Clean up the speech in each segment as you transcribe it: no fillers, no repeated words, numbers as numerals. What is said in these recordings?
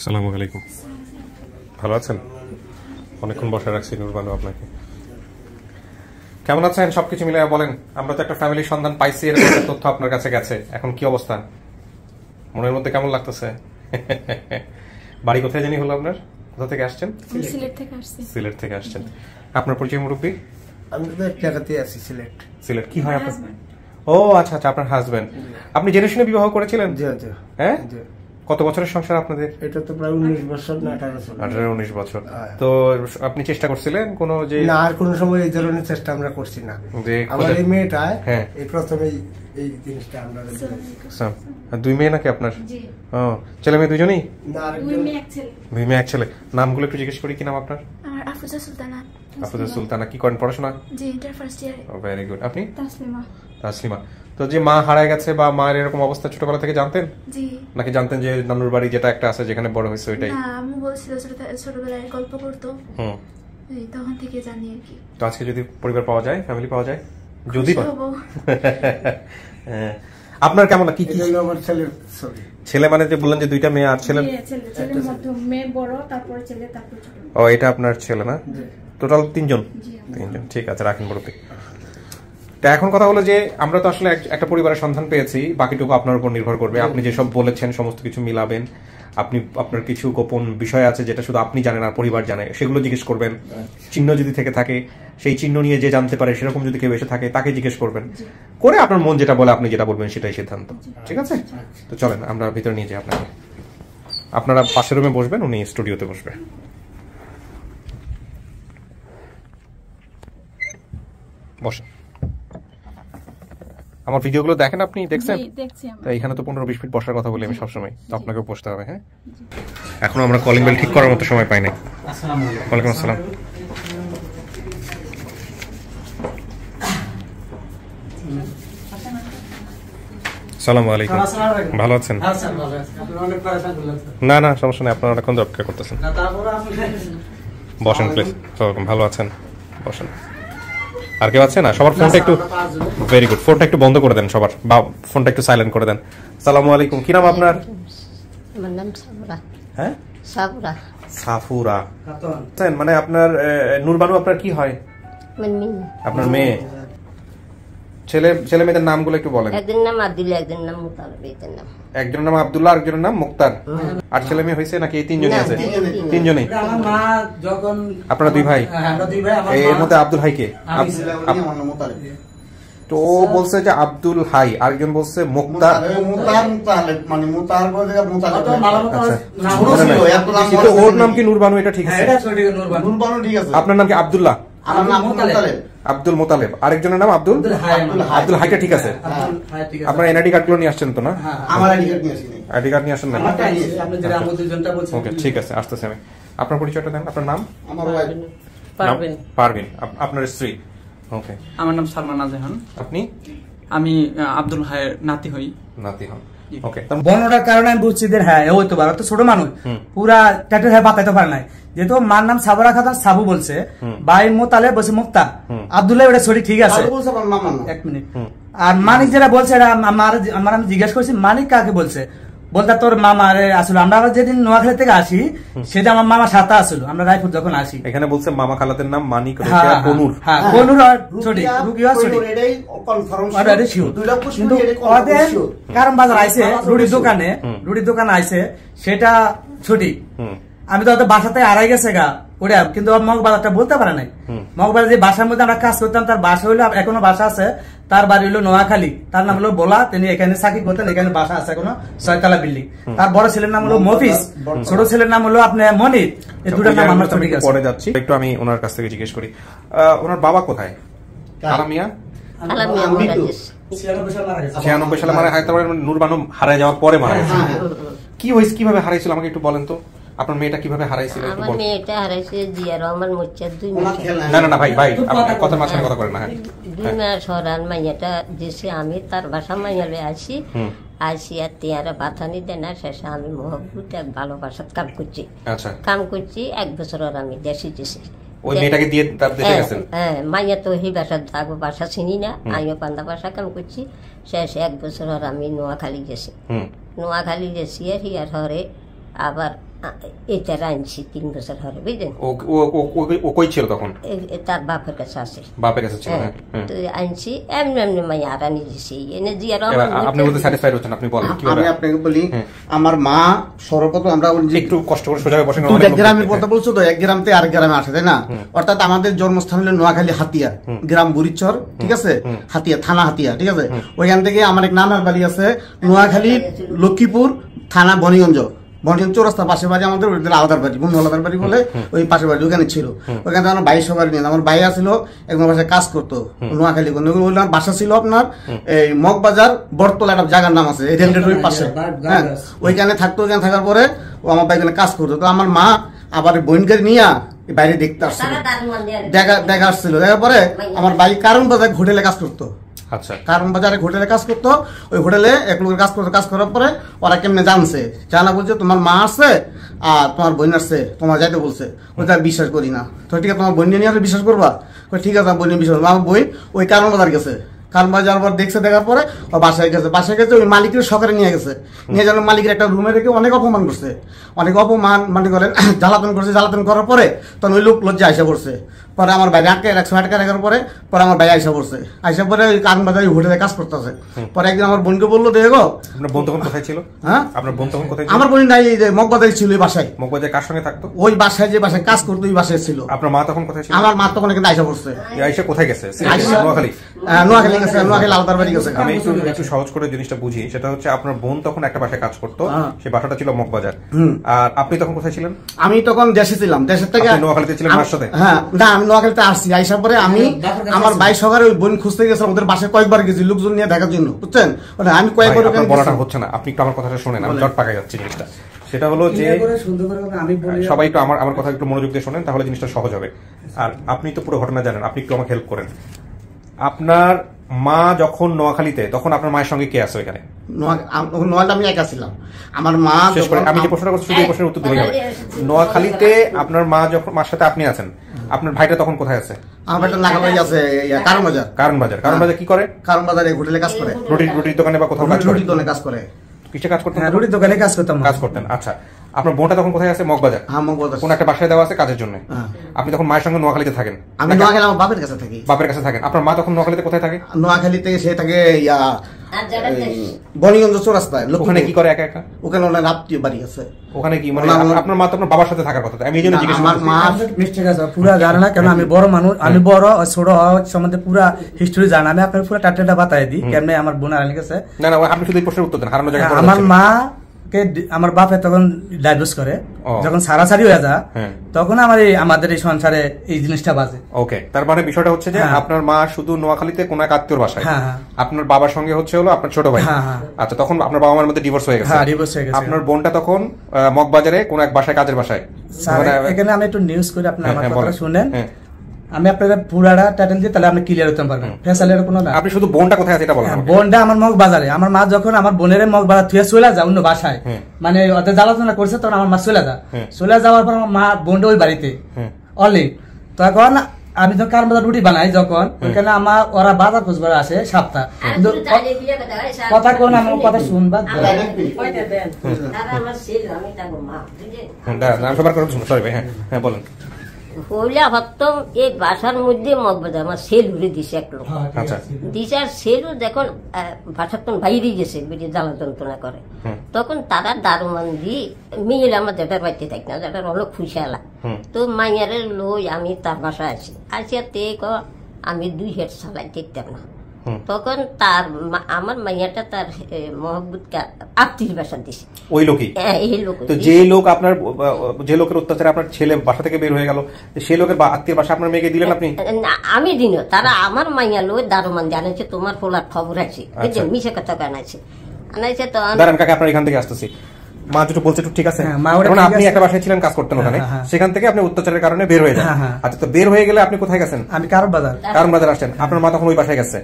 আসসালামু আলাইকুম। ভালো আছেন? অনেকক্ষণ বসে রাখছি নূর বানু আপনাকে। কেমন আছেন? সবকিছু মিলে বলেন। আমরা তো একটা ফ্যামিলির সন্ধান পাইছি, এর একটা তথ্য আপনার কাছে গেছে। এখন কি অবস্থা? মনের মধ্যে কেমন লাগতেছে? বাড়ি কোথায় জানি হলো আপনার? কোথা থেকে আসছেন? সিলেট থেকে আসছি। সিলেট থেকে আসছেন। আপনার পরিচয় মুরব্বী? আমি তো এক জায়গাতেই আছি, সিলেট। সিলেট কি হয় আপনার? ও আচ্ছা আচ্ছা, আপনার হাজবেন্ড। আপনি জেনে শুনে বিবাহ করেছিলেন? জি জি। হ্যাঁ, জি। কত বছরের সংসার আপনাদের? এটা তো প্রায় 19 বছর না 18 বছর। 18-19 বছর। তো আপনি চেষ্টা করছিলেন কোনো যে? না, আর কোনো সময় এই ধরনের চেষ্টা আমরা করছি না। যে আমার এই মেয়েটা হ্যাঁ এই প্রথমেই এই জিনিসটা আমরা দুই মেয়ে নাকি আপনার? জি। ও, ছেলে মেয়ে দুজনেই? না, দুই মেয়ে এক ছেলে। দুই মেয়ে এক ছেলে। নামগুলো একটু জিজ্ঞেস করি, কি নাম আপনার? আমার আফরোজা সুলতানা। আফরোজা সুলতানা। কি করেন পড়াশোনা? জি, inter first year. Very good. আপনি? তাসলিমা। তাসলিমা। তো যে মা হারায় গেছে বা মায়ের এরকম অবস্থা ছোটবেলা থেকে জানতেন? জি। নাকি জানতেন যে নানুর বাড়ি যেটা একটা আছে যেখানে বড় হয়েছে ওইটাই? না, আম্মু বলছিল ছোটবেলায় গল্প করতো। এই তখন থেকে জানি আর কি। তো আজকে যদি পরিবার পাওয়া যায়, ফ্যামিলি পাওয়া যায়, যদি আপনার কেমন কি কি? আমার ছেলের ছবি। ছেলে মানে যে বললেন যে দুইটা মেয়ে আর ছেলে? ছেলের মধ্যে মেয়ে বড়, তারপর ছেলে, তারপর ছোট। ও, এটা আপনার ছেলে না? টোটাল তিনজন? তিনজন, ঠিক আছে, রাখেন বড়তে। তা এখন কথা হলো যে আমরা তো আসলে একটা পরিবারের সন্ধান পেয়েছি, বাকিটুকু আপনার উপর নির্ভর করবে। আপনি যেসব বলেছেন সমস্ত কিছু মিলাবেন। আপনি আপনার কিছু গোপন বিষয় আছে যেটা শুধু আপনি জানেন আর পরিবার জানে, সেগুলো জিজ্ঞেস করবেন। চিহ্ন যদি থেকে থাকে, সেই চিহ্ন নিয়ে যে জানতে পারে সেরকম যদি কেউ এসে থাকে তাকে জিজ্ঞেস করবেন করে আপনার মন যেটা বলে আপনি যেটা বলবেন সেটাই সিদ্ধান্ত। ঠিক আছে? তো চলেন আমরা ভিতরে নিয়ে যাই আপনাকে। আপনারা পাশের রুমে বসবেন, উনি স্টুডিওতে বসবে। বসেন। আমার ভিডিওগুলো দেখেন? আপনি দেখছেন? তাই এখানে তো 15-20 মিনিট বসার কথা বলি আমি সবসময়, তো আপনাকেও বসতে হবে। হ্যাঁ, এখনো আমরা কলিং বেল ঠিক করার মতো সময় পাই নাই। ওয়ালাইকুম আসসালাম। আসসালামু আলাইকুম। ভালো আছেন? না না, সমস্যা নেই, আপনারা অনেকক্ষণ অপেক্ষা করতেছেন। বসেন প্লিজ। ভালো আছেন? বসেন। আর কেউ আছে না? সবার ফোনটা একটু, ভেরি গুড, ফোনটা একটু বন্ধ করে দেন সবার, বা ফোনটা একটু সাইলেন্ট করে দেন। আসসালামু আলাইকুম। কি নাম আপনার? আমার নাম সাফুরা। হ্যাঁ, সাফুরা। সাফুরা। মানে আপনার নূর বানু আপনার কি হয়? আপনার মেয়ে। ছেলে মেয়েদের নামগুলো একটু বলেন। একজনের নাম আব্দুল্লাহ, একজনের নাম মুতালেব। একজনের নাম আব্দুল্লাহ, আরেকজনের নাম মুক্তার। আর ছেলে মেয়ে হয়েছে নাকি এই তিনজনই আছে? তিনজনই। আপনারা দুই ভাই? এর মধ্যে আব্দুল হাই কে? তো ও বলছে যে আব্দুল হাই, আরেকজন বলছে মুক্তার। ওর নাম কি নূর বানু? এটা ঠিক আছে? আপনার নাম কি? আব্দুল্লাহ, আব্দুল মোতালেব। আরেকজনের নাম আব্দুল হাইটা ঠিক আছে? আপনার এনআইডি কার্ড গুলো নিয়ে আসছেন তো? না, আইডি কার্ড নিয়ে আসেন না? ওকে, ঠিক আছে, আসতেছি আমি। আপনার পরিচয়টা দেন। আপনার নাম? পারভিন। আপনার স্ত্রী? ওকে। আমার নাম সালমান নাজেহান। আপনি? আমি আব্দুল হায়ের নাতি হই। নাতি হন, ওকে। বর্ণনার কারণে আমি বুঝছি যে হ্যাঁ ওই তো তো ছোট মানুষ পুরা ট্যাটুর হ্যাঁ বাতাইতে পারে নাই, যেহেতু মার নাম সাবরা খাতুন সাবু বলছে, ভাই মোতালে বলছে মুক্তা, আব্দুল্লাহ এটা সঠিক ঠিক আছে। এক মিনিট। আর মানিক যেটা বলছে এটা আমার আমি জিজ্ঞেস করছি মানিক কাকে বলছে, বলতে তোর মামা আসলে আমরা যেদিন নোয়াখালী থেকে আসি সেটা আমার মামার সাথে আসলো, আমরা রায়পুর যখন আসি। এখানে বলছে মামা খালাদের নাম মানিক, কনুর। হ্যাঁ, কনুর সঠিক, রুকিয়া সঠিক। কিন্তু ওদের কারণ বাজার আইছে রুটির দোকানে আইছে সেটা সঠিক। আমি তো বাসাতে আড়াই গেছে গা ওটা, কিন্তু মগবাজারটা বলতে পারে নাই। মগবাজার যে বাসার মধ্যে আমরা কাজ করতাম তার বাসা হইলো, এখনো বাসা আছে, তার বাড়ি হইলো নোয়াখালী, তার নাম হলো বোলা, তিনি এখানে চাকরি করতেন, এখানে বাসা আছে এখনো, 6 তলা বিল্ডিং। তার বড় ছেলের নাম হলো মফিজ, ছোট ছেলের নাম হলো আপনার মনির। এই দুটার নাম আমরা সঠিক আছে। পরে যাচ্ছি, একটু আমি ওনার কাছ থেকে জিজ্ঞেস করি ওনার বাবা কোথায়? আলামিয়া 96 সালে মারা গেছে। তারপরে নূর বানু হারায় যাওয়ার পরে মারা গেছে। কি হয়েছে, কিভাবে হারাইছিল আমাকে একটু বলেন তো। আপনার মেয়েটা কিভাবে হারাইছিল? আমার মেয়েটা হারাইছে জিয়া রহমান মোচ্চার 2 মাস। না ভাই আপনি কথা মাঝখানে কথা করেন না। 2 মাস হরান মাইয়াটা যেছে আমি তার বাসা মাইয়ালে আসি আর তিয়ারা বাথানি দেন না, শেষে আমি মহব্বত এক ভালোবাসাত কাম করছি। আচ্ছা, কাম করছি 1 বছর আর আমি দেশে যেছি। ওই মেয়েটাকে দিয়ে তার দেশে গেছেন? হ্যাঁ, মাইয়া তো এই বাসা চিনি না, আমিও পান্দা বাসা কাম করছি। শেষে 1 বছর আর আমি নোয়াখালী গেছি। নোয়াখালী গেছি আর হিয়ার হরে আবার এটা আনছি 3 বছর হলে বুঝলেন। ও কই ছিল তখন? তার বাপের কাছে আছে। বাপের কাছে ছিল? তো আনছি এমনি এমনি মাইয়া আর আনি দিছি এনে দিয়ে আর আপনি বলতে স্যাটিসফাইড হচ্ছেন? আপনি বলেন কি আমি আপনাকে বলি, আমার মা সর্বপ্রথম আমরা একটু কষ্ট করে সোজা বসে এক গ্রামের কথা বলছো তো, এক গ্রাম থেকে আরেক গ্রামে আসে, তাই না? অর্থাৎ আমাদের জন্মস্থান হলো নোয়াখালী হাতিয়া, গ্রাম বুড়িচর, ঠিক আছে, হাতিয়া থানা হাতিয়া, ঠিক আছে। ওইখান থেকে আমার এক নানার বাড়ি আছে নোয়াখালী লক্ষ্মীপুর থানা বনিগঞ্জ, বনিগঞ্জ চৌরাস্তার পাশে বাড়ি আমাদের, আলাদার বাড়ি, বন্ধু আলাদার বাড়ি বলে ওই পাশে বাড়ি, ওখানে ছিল। ওখানে আমার ভাই সবার নিয়ে, আমার ভাই আসছিল একজন বাসায় কাজ করতো নোয়াখালী, আমার বাসা ছিল আপনার এই মগবাজার বটতলা, একটা জায়গার নাম আছে রেলগেটের পাশে, হ্যাঁ, ওইখানে থাকতো। ওইখানে থাকার পরে ও আমার ভাই কাজ করতো। তো আমার মা আবার বোনকে নিয়ে বাইরে দেখতে আসছিল, দেখা আসছিল। দেখার পরে আমার ভাই কারণ বাজার হোটেলে কাজ করতো। আচ্ছা, কারণ বাজারে হোটেলে কাজ করতো। ওই হোটেলে এক লোকের কাজ করতো। কাজ করার পরে ওরা কেমনে জানছে, জানা বলছে তোমার মা আসছে আর তোমার বোন আসছে, তোমার যাইতে বলছে। ওইটা বিশ্বাস করি না। তো ঠিক আছে, তোমার বোন নিয়ে আসলে বিশ্বাস করবা? ঠিক আছে, বোন নিয়ে বিশ্বাস করবো। আমার বই ওই কারণ বাজার গেছে, কারণ বাজার পর দেখছে, দেখার পরে ও বাসায় গেছে। ওই মালিকের সকালে নিয়ে গেছে, নিয়ে যেন মালিকের একটা রুমে রেখে অনেক অপমান করছে, অনেক অপমান মানে করেন জ্বালাতন করছে। জ্বালাতন করার পরে তখন ওই লোক লজ্জা আইসা পড়ছে। পরে আমার ভাই আটকে রাখছে, রাখার পরে আমার ভাই আইসা পড়ছে। আইসা পরে ওই কারণ বাজারে হোটেলে কাজ করতেছে। পরে একদিন আমার বোনকে বললো, দেখো আপনার বোন তখন কোথায় ছিল? হ্যাঁ, আপনার বোন তখন কোথায়? আমার বোন নাই, যে মগবাজারে ছিল, ওই বাসায়। মগবাজারে কার সঙ্গে থাকতো? ওই বাসায়, যে বাসায় কাজ করতো ওই বাসায় ছিল। আপনার মা তখন কোথায় ছিল? আমার মা তখন এখানে আইসা পড়ছে। আইসা কোথায় গেছে? নোয়াখালী? নোয়াখালী গেছে, নোয়াখালী আলাদার বাড়ি গেছে। আমি একটু সহজ করে জিনিসটা বুঝি। সেটা হচ্ছে আপনার বোন তখন একটা বাসায় কাজ করতো, সেই বাসাটা ছিল মগবাজার। আর আপনি তখন কোথায় ছিলেন? আমি তখন দেশে ছিলাম। দেশের থেকে নোয়াখালীতে ছিলেন মার সাথে? হ্যাঁ, না, আমি নোয়াখালীতে আসছি। আইসা পরে আমি আমার ভাই সকালে ওই বোন খুঁজতে গেছিলাম, ওদের বাসায় কয়েকবার গেছি লোকজন নিয়ে দেখার জন্য, বুঝছেন? আমি কয়েকবার বলাটা হচ্ছে না, আপনি একটু আমার কথাটা শোনেন, আমি জট পাকাই যাচ্ছি জিনিসটা। সেটা হলো যে সবাই একটু আমার কথা একটু মনোযোগ দিয়ে শোনেন, তাহলে জিনিসটা সহজ হবে। আর আপনি তো পুরো ঘটনা জানেন, আপনি একটু আমাকে হেল্প করেন। আপনার মা যখন নোয়াখালীতে, তখন আপনার মায়ের সঙ্গে কে আছে ওইখানে? নোয়াখালী আমি একা ছিলাম। আমার মা, আমি যে প্রশ্নটা করছি শুধু এই প্রশ্নের উত্তর দিতে হবে। নোয়াখালীতে আপনার মা যখন, মার সাথে আপনি আছেন, আপনার ভাইটা তখন কোথায় আছে? আমার ভাইটা নাগাবাড়ি আছে কারণ বাজার। কারণ বাজার? কারণ বাজার কি করে? কারণ বাজারে হোটেলে কাজ করে, রুটির দোকানে বা কোথাও কাজ করে? রুটির দোকানে কাজ করে। কিসে কাজ করতেন? রুটির দোকানে কাজ করতাম। কাজ করতেন, আচ্ছা। আপনার বোনটা তখন কোথায় আছে? মগবাজার। হ্যাঁ, মগবাজার কোন একটা বাসায় দেওয়া আছে কাজের জন্য। আপনি তখন মায়ের সঙ্গে নোয়াখালীতে থাকেন? আমি নোয়াখালী আমার বাপের কাছে থাকি। বাপের কাছে থাকেন। আপনার মা তখন নোয়াখালীতে কোথায় থাকে? নোয়াখালীতে সে থাকে বনিগঞ্জ চৌরাস্তায়। ওখানে কি করে একা একা? ওখানে ওনার আত্মীয় বাড়ি আছে। ওখানে কি মানে আপনার মা তো আপনার বাবার সাথে থাকার কথা? আমি এই জন্য জিজ্ঞেস করছি। আমার মা মিস্টেক আছে, পুরা জানে না, কেন আমি বড় মানুষ, আমি বড় ছোট সম্বন্ধে পুরা হিস্টরি জানি। আমি আপনার পুরো টাটা বাতাই দিই কেমনে আমার বোন হারানি গেছে। না না, আপনি শুধু এই প্রশ্নের উত্তর দেন, হারানো জায়গা। আমার মা কে আমার বাপে তখন ডাইভোর্স করে, যখন সারাসারি হয়ে যায় তখন আমাদের এই সংসারে এই জিনিসটা বাজে। ওকে, তার মানে বিষয়টা হচ্ছে যে আপনার মা শুধু নোয়াখালীতে কোন এক আত্মীয়র বাসায়, আপনার বাবার সঙ্গে হচ্ছে হলো আপনার ছোট ভাই। আচ্ছা, তখন আপনার বাবা মার মধ্যে ডিভোর্স হয়ে গেছে। আপনার বোনটা তখন মগবাজারে কোন এক বাসায়, কাজের বাসায়। এখানে আমি একটু নিউজ করে আপনার আমার কথা শুনেন। আমি আপনাদের পুরাটা টাইটেল দিয়ে তাহলে আপনি ক্লিয়ার হতে পারবেন। ফেসালের কোনো না, আপনি শুধু বোনটা কোথায় আছে এটা বলেন। বোনটা আমার মগবাজারে। আমার মা যখন আমার বোনের মগবাজার থেকে চলে যায় অন্য বাসায়, মানে ওদের জ্বালাতনা করছে, তখন আমার মা চলে যায়। চলে যাওয়ার পর আমার মা বোনটা ওই বাড়িতে অনলি। তখন আমি যখন কারণ বাজার রুটি বানাই, যখন ওইখানে আমার ওরা বাজার খুঁজবার আসে সপ্তাহ, কিন্তু কথা কোন আমার কথা শুনবা। সরি ভাই, হ্যাঁ বলেন। হইলা ভাবতাম এই বাসার মধ্যে মগবাজার আমার সেল উড়ে দিছে এক লোক। দিছে আর সেলও যখন বাসার তখন বাইরে গেছে, বেরিয়ে জ্বালা যন্ত্রণা করে, তখন তারা দারুমান দিয়ে মেয়েলে আমার যেটার বাড়িতে থাকি না, যেটার হলো খুশালা। তো মাইয়ারে লই আমি তার বাসায় আছি, আসিয়া তে আমি 2 হেড চালাইতে দিতাম না। তখন তার আমার মাইয়াটা তার মহব্বতকে আত্মীয় বাসা দিছে। ওই লোকই? এই লোক। তো যে লোক আপনার, যে লোকের অত্যাচারে আপনার ছেলে বাসা থেকে বের হয়ে গেল, সেই লোকের আত্মীয় বাসা আপনার মেয়েকে দিলেন আপনি? আমি দিন, তারা আমার মাইয়া লোক দারোমান জানাইছে, তোমার ফোলার খবর আছে, মিশে কথা আনাইছে। আনাইছে তো দাঁড়ান কাকা, আপনার এখান থেকে আসতেছি। মা যেটা বলছে ঠিক আছে, আপনি একটা বাসায় ছিলেন, কাজ করতেন ওখানে, সেখান থেকে আপনি অত্যাচারের কারণে বের হয়ে যান। আচ্ছা, তো বের হয়ে গেলে আপনি কোথায় গেছেন? আমি কারণ বাজার আসছেন। আপনার মা তখন ওই বাসায় গেছে?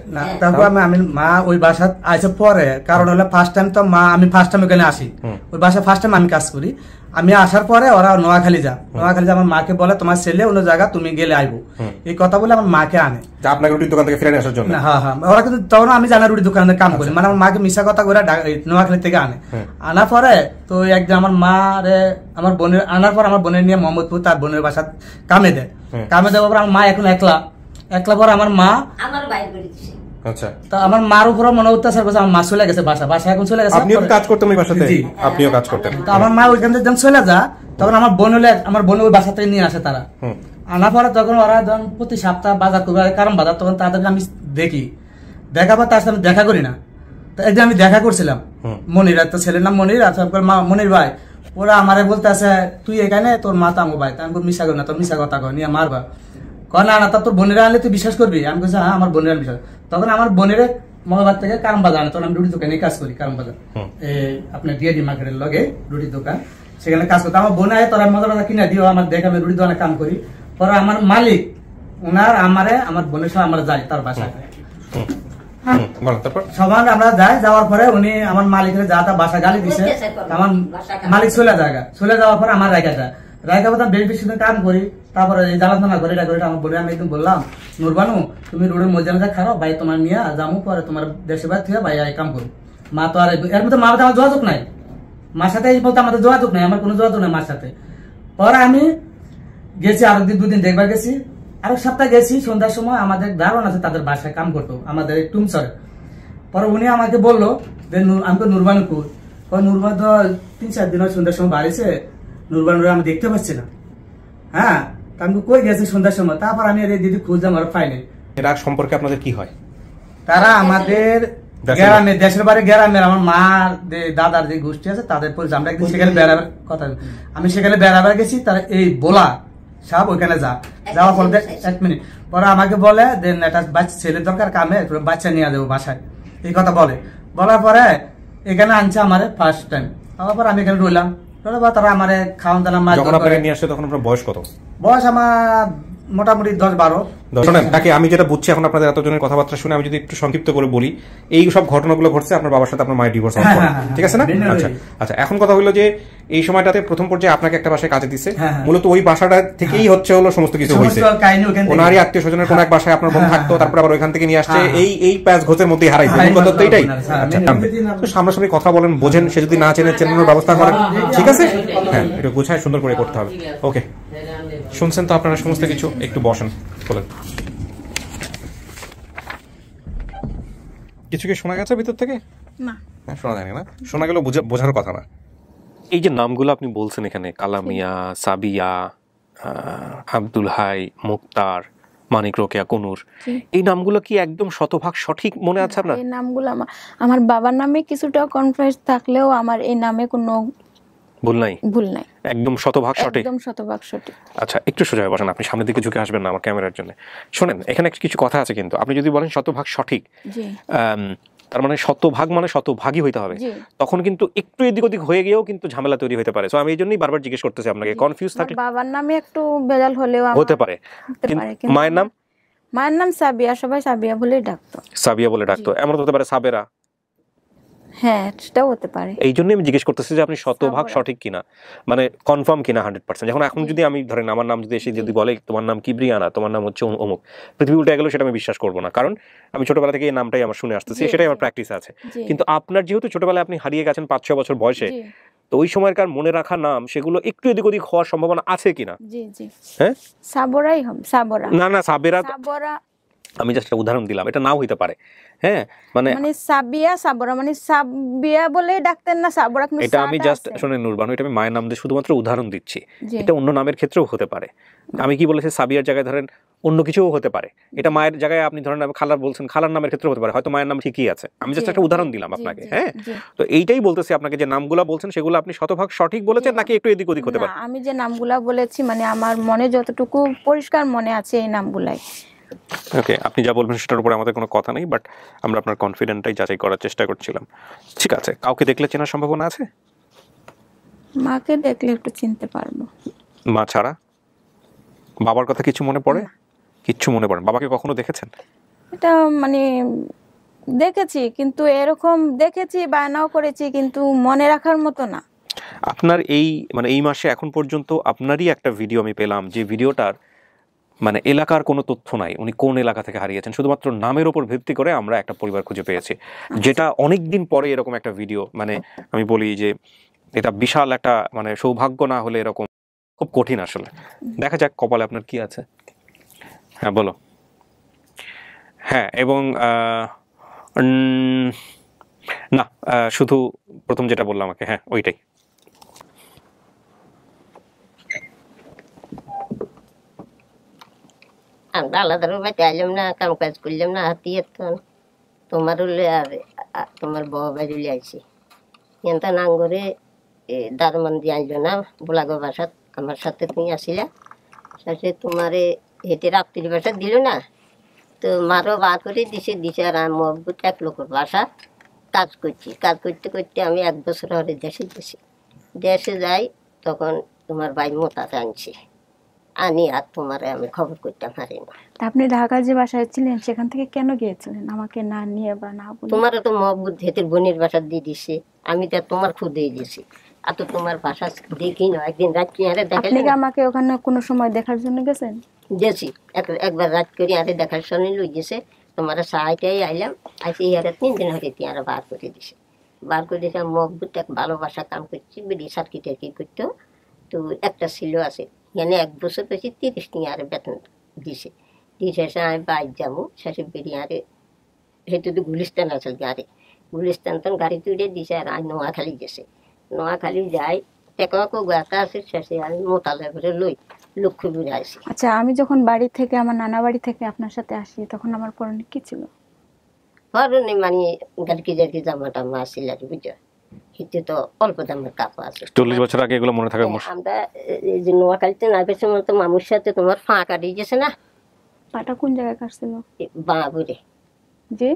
আমি মা ওই বাসা আসে পরে, কারণ হলো ফার্স্ট টাইম তো মা, আমি ফার্স্ট টাইম ওখানে আসি, ওই বাসায় ফার্স্ট টাইম আমি কাজ করি। আমি আসার পরে ওরা নোয়াখালী আমার মাকে বলে তোমার ছেলে অন্য জায়গা তুমি গেলে আইবো, এই কথা বলে আমার মাকে আনে আপনাকে রুটির দোকান থেকে ফিরে আসার জন্য। হ্যাঁ হ্যাঁ, ওরা কিন্তু তখন আমি জানা রুটি দোকানে কাম করি, মানে আমার মাকে মিশা কথা করে নোয়াখালী থেকে আনে। আনার পরে তো একদিন আমার মা রে আমার বোনের আনার পর আমার বোনের নিয়ে মোহাম্মদপুর তার বোনের বাসা কামে দেয়। কামে দেওয়ার পর আমার মা এখন একলা পর আমার মা আমার বাইর করে দিছে। আচ্ছা, তো আমার মার উপর মনে অত্যাচার করছে, আমার মা চলে গেছে বাসা এখন চলে গেছে। আপনিও কাজ করতেন ওই বাসাতে? জি। আপনিও কাজ করতেন। তো আমার মা ওইখান থেকে যখন চলে যা তখন আমার বোন ওই বাসা থেকে নিয়ে আসে তারা। আনার পরে তখন ওরা যখন প্রতি সপ্তাহ বাজার করবে কারণ বাজার, তখন তাদেরকে আমি দেখি, দেখার পর তার সাথে আমি দেখা করি না। তো একদিন আমি দেখা করছিলাম মনির, তো ছেলের নাম মনির, আর মনির ভাই ওরা আমারে বলতে আছে তুই এখানে তোর মা তো আমার ভাই, আমি মিশা করি না, তোর মিশা কথা কর নিয়ে মারবা, কয় না না তোর বোনেরা আনলে তুই বিশ্বাস করবি? আমি বলছি হ্যাঁ আমার বোনেরা বিশ্বাস। তখন আমার বোনের মঙ্গলবার থেকে কারণ বাজার আনে, তখন আমি রুটি দোকানে কাজ করি, কারণ বাজার আপনার ডিএডি মার্কেটের লগে রুটি দোকান, সেখানে কাজ করতো। আমার বোনে তোরা মজা মজা কিনা দিও আমার দেখে, আমি রুটি দোকানে কাম করি। পরে আমার মালিক ওনার আমার বোনের সাথে আমরা যাই তার বাসায়, সবার আমরা যাই। যাওয়ার পরে উনি আমার মালিকের যা তা বাসা গালি দিছে, আমার মালিক চলে যাওয়ার পরে আমার রায়কা বেনিফিশিয়ারি কাম করি, তারপরে জ্বালাতনা করে এটা করে আমার বোনে আমি একদম বললাম নুরবানু তুমি রোডের মধ্যে খারাপ ভাই তোমার নিয়ে যাবো, পরে তোমার দেশে বাদ থেকে ভাই কাম করি। মা তো আর এর মধ্যে মার আমার যোগাযোগ নাই, মার সাথে এই বলতে আমাদের যোগাযোগ নাই, আমার কোনো যোগাযোগ নাই মার সাথে। পরে আমি গেছি আরো দুদিন দেখবার গেছি, আরো সপ্তাহে গেছি সন্ধ্যার সময়, আমাদের দারুণ আছে তাদের বাসায় কাম করতো আমাদের টুমসরে। পরে উনি আমাকে বললো যে আমি তো নুরবানু কুর, নুরবান তো 3-4 দিন সন্ধ্যার সময় বাড়িছে, নুরবানুরে আমি দেখতে পাচ্ছি না। হ্যাঁ, আমি কই গেছি সন্ধ্যার সময়, তারপর আমি দিদি খুঁজলাম আর পাইনি। এরা সম্পর্কে আপনাদের কি হয়? তারা আমাদের গ্রামে, দেশের বাড়ি গ্রামের, আমার মা দাদার যে গোষ্ঠী আছে তাদের পরিচয়। আমরা একদিন সেখানে বেড়াবার কথা, আমি সেখানে বেড়াবার গেছি, তার এই বোলা সাহেব ওইখানে যাওয়ার পর 1 মিনিট পরে আমাকে বলে যে একটা ছেলের দরকার কামে, বাচ্চা নিয়ে যাবো বাসায়, এই কথা বলার পরে এখানে আনছে আমার ফার্স্ট টাইম। আমার পর আমি এখানে রইলাম, তারা আমার খাওয়ান দালাম। বয়স কত? বয়স আমার মোটামুটি 10-12। তাকে আমি যেটা বুঝছি এখন আপনাদের এতজনের কথাবার্তা শুনে, আমি যদি একটু সংক্ষিপ্ত করে বলি, এই সব ঘটনাগুলো ঘটছে আপনার বাবার সাথে আপনার মায়ের ডিভোর্স হওয়ার পর, ঠিক আছে না? আচ্ছা আচ্ছা, এখন কথা হলো যে এই সময়টাতে প্রথম পর্যায়ে আপনাকে একটা বাসায় কাজে দিছে, মূলত ওই বাসাটা থেকেই হচ্ছে হলো সমস্ত কিছু হয়েছে, ওনারই আত্মীয় স্বজনের কোন এক বাসায় আপনার বোন থাকতো, তারপর আবার ওইখান থেকে নিয়ে আসছে, এই প্যাচ ঘোষের মধ্যেই হারাইছে, কথা তো এইটাই। আচ্ছা, সামনাসামনি কথা বলেন, বোঝেন, সে যদি না চেনানোর ব্যবস্থা করেন, ঠিক আছে? হ্যাঁ, এটা গুছায় সুন্দর করে করতে হবে। ওকে, শুনছেন তো আপনারা সমস্ত কিছু, একটু বসেন, বলেন কিছু কি শোনা গেছে ভিতর থেকে? না, শোনা যায়নি না, শোনা গেল বোঝার কথা না। এই যে নামগুলো আপনি বলছেন এখানে, কালামিয়া, সাবিয়া, আব্দুল হাই, মুক্তার, মানিক, রোকেয়া, কুনুর, এই নামগুলো কি একদম শতভাগ সঠিক মনে আছে আপনার? এই নামগুলো আমার বাবার নামে কিছুটা কনফিউজ থাকলেও আমার এই নামে কোনো ভুল নাই, একদম শতভাগ সঠিক, একদম শতভাগ সঠিক। আচ্ছা, একটু সোজা হয়ে বসেন, আপনি সামনের দিকে ঝুঁকে আসবেন না আমার ক্যামেরার জন্য। শোনেন, এখানে কিছু কথা আছে, কিন্তু আপনি যদি বলেন শতভাগ সঠিক, তার মানে শতভাগ মানে শতভাগই হইতে হবে, তখন কিন্তু একটু এদিক ওদিক হয়ে গিয়েও কিন্তু ঝামেলা তৈরি হতে পারে। সো আমি এই জন্যই বারবার জিজ্ঞেস করতেছি আপনাকে, কনফিউজ থাকলে বাবার নামে একটু ভেজাল হলেও হতে পারে। মায়ের নাম সাবিয়া, সবাই সাবিয়া বলেই ডাকতো, এমন হতে পারে সাবেরা। হ্যাঁ, সেটাও হতে পারে। এই জন্য আমি জিজ্ঞেস করতেছি যে আপনি শতভাগ সঠিক কিনা, মানে কনফার্ম কিনা 100%। এখন যদি আমি ধরেন আমার নাম যদি এসে যদি বলে তোমার নাম কিবরিয়ানা, তোমার নাম হচ্ছে অমুক, পৃথিবী উল্টে গেল, সেটা আমি বিশ্বাস করবো না, কারণ আমি ছোটবেলা থেকে এই নামটাই আমার শুনে আসতেছি, সেটাই আমার প্র্যাকটিস আছে। কিন্তু আপনার যেহেতু ছোটবেলায় আপনি হারিয়ে গেছেন 5-6 বছর বয়সে, তো ওই সময়কার মনে রাখা নাম, সেগুলো একটু এদিক ওদিক হওয়ার সম্ভাবনা আছে কিনা? হ্যাঁ, সাবরাই হবে, সাবরা না সাবেরা, আমি জাস্ট একটা উদাহরণ দিলাম, এটা নাও হইতে পারে। হ্যাঁ, মানে সাবিয়া, সাবরা, মানে সাবিয়া বলে ডাকতেন না, সাবরা। এটা আমি জাস্ট শুনে নুরবানু, এটা আমি মায়ের নাম দিয়ে শুধুমাত্র উদাহরণ দিচ্ছি, এটা অন্য নামের ক্ষেত্রেও হতে পারে। আমি কি বলেছি, সাবিয়ার জায়গায় ধরেন অন্য কিছুও হতে পারে, এটা মায়ের জায়গায় আপনি ধরেন খালার বলছেন, খালার নামের ক্ষেত্রে হতে পারে, হয়তো মায়ের নাম ঠিকই আছে, আমি জাস্ট একটা উদাহরণ দিলাম আপনাকে। হ্যাঁ, তো এইটাই বলতেছি আপনাকে, যে নামগুলা বলছেন সেগুলো আপনি শতভাগ সঠিক বলেছেন নাকি একটু এদিক ওদিক হতে পারে? আমি যে নামগুলা বলেছি, মানে আমার মনে যতটুকু পরিষ্কার মনে আছে এই নামগুলাই। ওকে, আপনি যা বলবেন সেটার উপরে আমাদের কোনো কথা নেই, বাট আমরা আপনার কনফিডেন্টটাই যাচাই করার চেষ্টা করছিলাম। ঠিক আছে, কাউকে দেখলে চেনার সম্ভাবনা আছে? মাকে দেখলে একটু চিনতে পারবো। মা ছাড়া বাবার কথা কিছু মনে পড়ে? কিচ্ছু মনে পড়ে? বাবাকে কখনো দেখেছেন? এটা মানে দেখেছি, কিন্তু এরকম দেখেছি, বায়নাও করেছি, কিন্তু মনে রাখার মতো না। আপনার এই মানে এই মাসে এখন পর্যন্ত আপনারই একটা ভিডিও আমি পেলাম, যে ভিডিওটার মানে এলাকার কোনো তথ্য নাই, উনি কোন এলাকা থেকে হারিয়েছেন, শুধুমাত্র নামের উপর ভিত্তি করে আমরা একটা পরিবার খুঁজে পেয়েছি, যেটা অনেকদিন পরে এরকম একটা ভিডিও, মানে আমি বলি যে এটা বিশাল একটা মানে সৌভাগ্য না হলে এরকম খুব কঠিন আসলে। দেখা যাক কপালে আপনার কি আছে। হ্যাঁ বলো। হ্যাঁ এবং না শুধু প্রথম যেটা বললাম আমাকে, হ্যাঁ ওইটাই। আমরা আলাদা রুমে চাইলাম না, কাম কাজ করলাম না, হাতিয়ে তোমার উল্লে আর তোমার বউ বাজুলি আইছি কিন্তু নাঙ্গরে দারমান দিয়ে আইলো না বোলাগো বাসাত আমার সাথে তুমি আসিলা, সাথে তোমারে হেঁটে রাত্রির বাসা দিল না, তো মারও বার করে দিছে আর আমি মগবুট এক লোকের বাসা কাজ করছি, কাজ করতে করতে আমি 1 বছর হরে দেশে যাই, তখন তোমার ভাই মোতাতে আনছি, আনি আর তোমারে আমি খবর করতে পারি না। আপনি ঢাকা যে বাসায় ছিলেন সেখান থেকে কেন গিয়েছিলেন আমাকে না নিয়ে বা না বলে? তোমারও তো মহবুদ হেতের বোনের বাসা দিয়ে দিছে, আমি তো তোমার খুদে দিয়েছি, আর তো তোমার বাসা দেখি না, একদিন রাত করে আরে আপনি কি আমাকে ওখানে কোনো সময় দেখার জন্য গেছেন? গেছি একবার রাত করে আরে দেখার জন্য লই গেছে, তোমার সাহায্যই আইলাম, আইসি ইয়ারে 3 দিন হয়ে তিয়ারা বার করে দিছে, মহবুদ এক ভালোবাসা কাম করছি, বেরিয়ে সার্কিট কি করতো, তো একটা ছিল আছে মানে 1 বছর পেয়েছি 30 টিয়ারে বেতন দিছে, এসে আমি বাইর যাবো, শেষে বেরিয়ে আরে সেটা তো গুলিস্তান আছে গাড়ি, গুলিস্তান তখন গাড়ি তুলে দিছে আর আমি নোয়াখালী গেছে, নোয়াখালী যাই টেকাকো গাতা আছে, শেষে আমি মোতালে করে লই লক্ষ্মীপুরে আসি। আচ্ছা, আমি যখন বাড়ি থেকে আমার নানা বাড়ি থেকে আপনার সাথে আসি তখন আমার পরনে কি ছিল? পরনে মানে গাড়কি জামা টামা আসছিল আর বুঝছো, হিতে তো অল্প দামের কাপড় আছে। 40 বছর আগে এগুলো মনে থাকা মুশকিল। আমরা এই যে নোয়াখালীতে না বেশি মতো মামুর সাথে তোমার ফা কাটি গেছে না, পাটা কোন জায়গায় কাটছিল? বাবুরে জি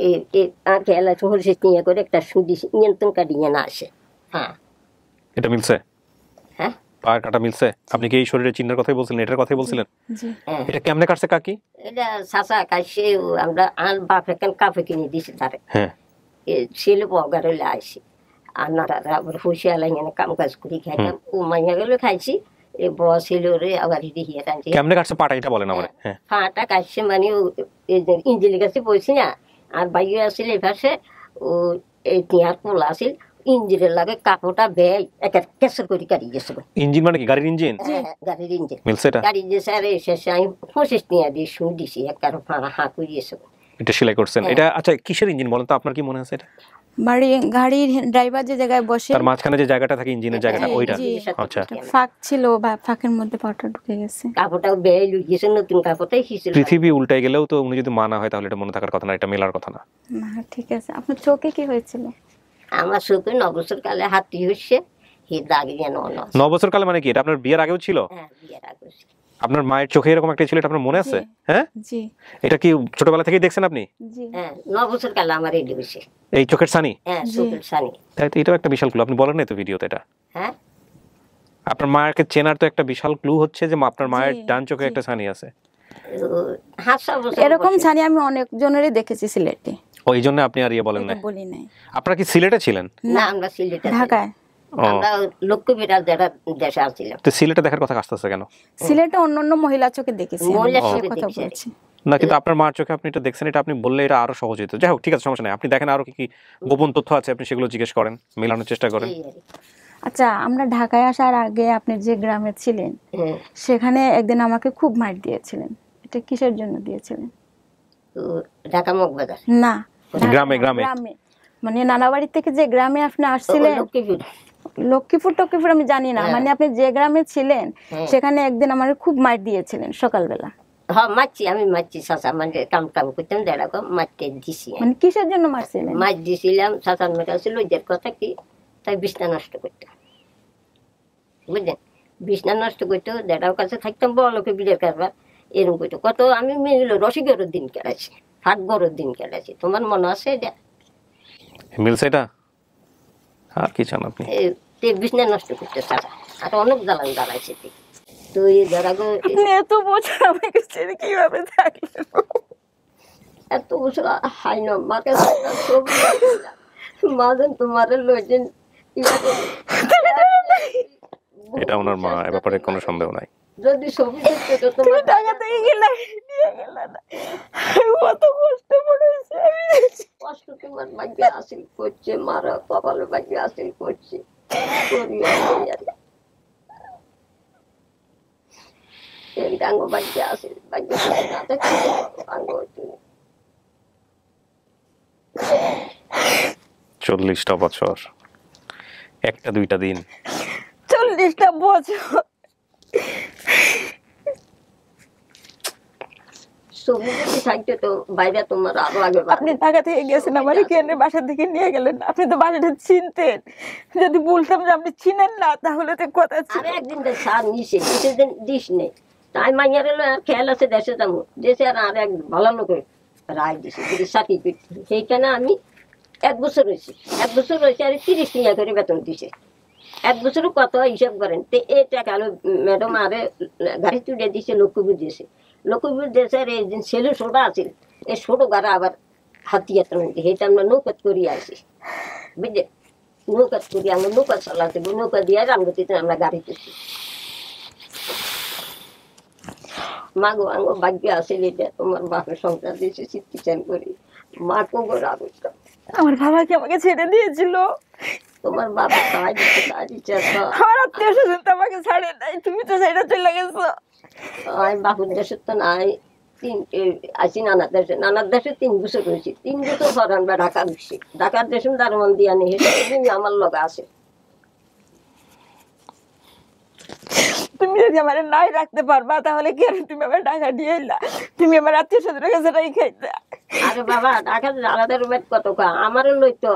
এই খেলা হরসে নিয়ে করে একটা সুদি নিয়ন্ত্রণ কাটিয়ে না আসে। হ্যাঁ এটা মিলছে? হ্যাঁ পা কাটা মিলছে? আপনি কি এই শরীরের চিহ্নের কথাই বলছিলেন, এটার কথাই বলছিলেন? জি হ্যাঁ এটা কেমনে কাটছে কাকি? এটা চাচা কাছে আমরা আর বাপ এখন কাপে কিনে দিছি তারে, হ্যাঁ ছেলে বগারে আসি আর নারা আবার হুঁশিয়া লাগে কাম কাজ করি খাইতাম, ও মাইয়া গেলে খাইছি, এ বসিল রে আবার হিদি হিয়া টানছি। কেমনে কাটছে পাটা এটা বলেন আমারে। হ্যাঁ ফাটা কাটছে মানে ইঞ্জিলি কাছে বলছি না, আর বাইরে আসছিল এই পাশে ও এই টিয়ার পোলা আসিল, ইঞ্জিনের লাগে কাপড়টা বেয় একটা কেসর করে কাটি গেছে। ইঞ্জিন মানে কি গাড়ির ইঞ্জিন? গাড়ির ইঞ্জিন মিলছে এটা? গাড়ি দিয়েছে আর শেষে আমি 25 টিয়া দিয়ে শুন দিছি, একবার ফাঁড়া হাঁ করিয়েছে। এটা সেলাই করছেন এটা? আচ্ছা কিসের ইঞ্জিন বলেন তো, আপনার কি মনে আছে এটা? গাড়ির ড্রাইভার যে জায়গায় বসে তার মাঝখানে যে জায়গাটা থাকে ইঞ্জিনের জায়গাটা, ওইটা? আচ্ছা ফাঁক ছিল বা ফাঁকের মধ্যে পাটা ঢুকে গেছে, কাপড়টা বেয় লুই গেছে, নতুন কাপড়টাই হিসেবে। পৃথিবী উল্টাই গেলেও তো উনি যদি মানা হয় তাহলে এটা মনে থাকার কথা না, এটা মেলার কথা না। না ঠিক আছে। আপনার চোখে কি হয়েছিল? আমার চোখে 9 বছর কালে হাতি হচ্ছে, হে দাগি যেন 9 বছর কালে মানে কি? এটা আপনার বিয়ের আগেও ছিল? হ্যাঁ বিয়ের আগে। আপনার মায়ের চোখে এরকম একটা ছিল, এটা আপনার মনে আছে? হ্যাঁ জি এটা কি ছোটবেলা থেকেই দেখছেন আপনি? জি হ্যাঁ 9 বছর কালে আমার এই হচ্ছে, এই চোখের ছানি? হ্যাঁ চোখের সানি। তাই তো, এটাও একটা বিশাল ক্লু, আপনি বলেন না তো ভিডিওতে এটা? হ্যাঁ আপনার মায়েরকে চেনার তো একটা বিশাল ক্লু হচ্ছে যে আপনার মায়ের ডান চোখে একটা ছানি আছে। এরকম ছানি আমি অনেক জনেরই দেখেছি সিলেটে, ওই জন্য আপনি আর ইয়ে বলেন না? বলি নাই। আপনারা কি সিলেটে ছিলেন? না আমরা সিলেটে ঢাকায়। আমরা লক্ষ্মীবিরাজ যারা দেশে আসছিলাম। তো সিলেটে দেখার কথা আসতেছে কেন? সিলেটে অন্যান্য মহিলা চোখে দেখেছি, মহিলার আমি চোখে কথা দেখেছি। বলছি। না কিন্তু আপনার মার চোখে আপনি এটা দেখছেন, এটা আপনি বললে এটা আরো সহজ হতো। যাই হোক ঠিক আছে, সমস্যা নেই, আপনি দেখেন আরো কি কি গোপন তথ্য আছে আপনি সেগুলো জিজ্ঞেস করেন, মেলানোর চেষ্টা করেন। আচ্ছা, আমরা ঢাকায় আসার আগে আপনি যে গ্রামে ছিলেন সেখানে একদিন আমাকে খুব মার দিয়েছিলেন, এটা কিসের জন্য দিয়েছিলেন? ঢাকা মগবাজার না, গ্রামে গ্রামে মানে নানা বাড়ি থেকে যে গ্রামে আপনি আসছিলেন, লক্ষ্মীপুর আমি জানি না, মানে আপনি যে গ্রামে ছিলেন সেখানে একদিন আমার খুব মার দিয়েছিলেন সকালবেলা। হ্যাঁ মারছি, আমি মারছি চাচা, মানে কাম করতাম দেড়াকো মারতে দিছি। মানে কিসের জন্য মারছিলেন? মার দিছিলাম চাচার মেয়ে কাছে লজ্জার কথা কি, তাই বিছনা নষ্ট করতাম, বুঝলেন? বিছনা নষ্ট করতো, দেড়ার কাছে থাকতাম, বড় লোকে বিলের কারবার এরকম করতো কত। আমি মেয়ে রসিকেরও দিন কেটেছি, ফাঁক বড় দিন কেটেছি, তোমার মনে আছে এটা? মিলছে এটা? আর কি চান আপনি? বিছনা নষ্ট করতে চাচা, আর অনেক জ্বালান জ্বালাইছে। তো এই দেড়াগো এত বছর আমাকে ছেড়ে কিভাবে থাকলেন? এত বছর হাই না মাকে মাঝে তোমার লইছেন এটা ওনার মা, এ ব্যাপারে কোনো সন্দেহ নাই। যদি ছবি দেখতে তো তোমার টাকা থেকে গেলে নিয়ে গেল না, কত কষ্ট পড়েছে। কষ্ট তোমার ভাগ্যে হাসিল করছে, মারা কপালে ভাগ্যে হাসিল করছে। ডাঙ্গো ভাগ্যে হাসিল, ভাগ্যে না দেখতে ডাঙ্গো 40টা বছর, একটা দুইটা দিন, 40টা বছর। আপনি টাকা থেকে গেছেন, আমার কেনে বাসা থেকে নিয়ে গেলেন, আপনি তো বাসাটা চিনতেন। যদি বলতাম যে আপনি চিনেন না তাহলে তো কথা ছিল। একদিন সার নিছে দিস নেই, তাই মাইয়ার খেয়াল আছে দেশে যাবো, দেশে আর এক ভালো লোকের রায় দিছে সার্টিফিকেট। সেইখানে আমি 1 বছর রয়েছি, 1 বছর রয়েছে আর 30 টাকা করে বেতন দিছে। 1 বছর কত হিসাব করেন। তো এই টাকা ম্যাডাম আরে গাড়ি তুলে দিছে, লক্ষ্মীপুর দিয়েছে, লক্ষ্মীপুর দিয়েছে। আর এই দিন ছেলে ছোট আছে, এই ছোট গাড়া আবার হাতিয়ার সেইটা আমরা নৌকাত করিয়ে আসি, বুঝলেন? নৌকাত করি আমরা নৌকা চালাতে, নৌকা দিয়ে রামগতিতে আমরা গাড়ি তুলছি। মাগো আঙ্গো ভাগ্য আছে এটা, তোমার বাপের সংসার দিয়েছে চিৎকিচান করি, মা কোগর আগুন। আমার বাবাকে আমাকে ছেড়ে দিয়েছিল, তোমার বাবা কাজ দিচ্ছে, আমার আত্মীয় স্বজন তো আমাকে ছাড়ে নাই, তুমি তো সেটা চলে গেছো। আমি বাপুর দেশের তো নাই, আছি নানার দেশে, নানার দেশে 3 বছর রয়েছি। 3 বছর পর আমরা ঢাকা ঢুকছি, ঢাকার দেশে দারমান দিয়া নেই, সেটা আমার লগে আছে। তুমি যদি আমার নাই রাখতে পারবা তাহলে কি আর তুমি আমার টাকা দিয়ে এলা, তুমি আমার আত্মীয় স্বজনের কাছে নাই খাইতে। আরে বাবা ঢাকা আলাদা রুমের কত আমারও লইতো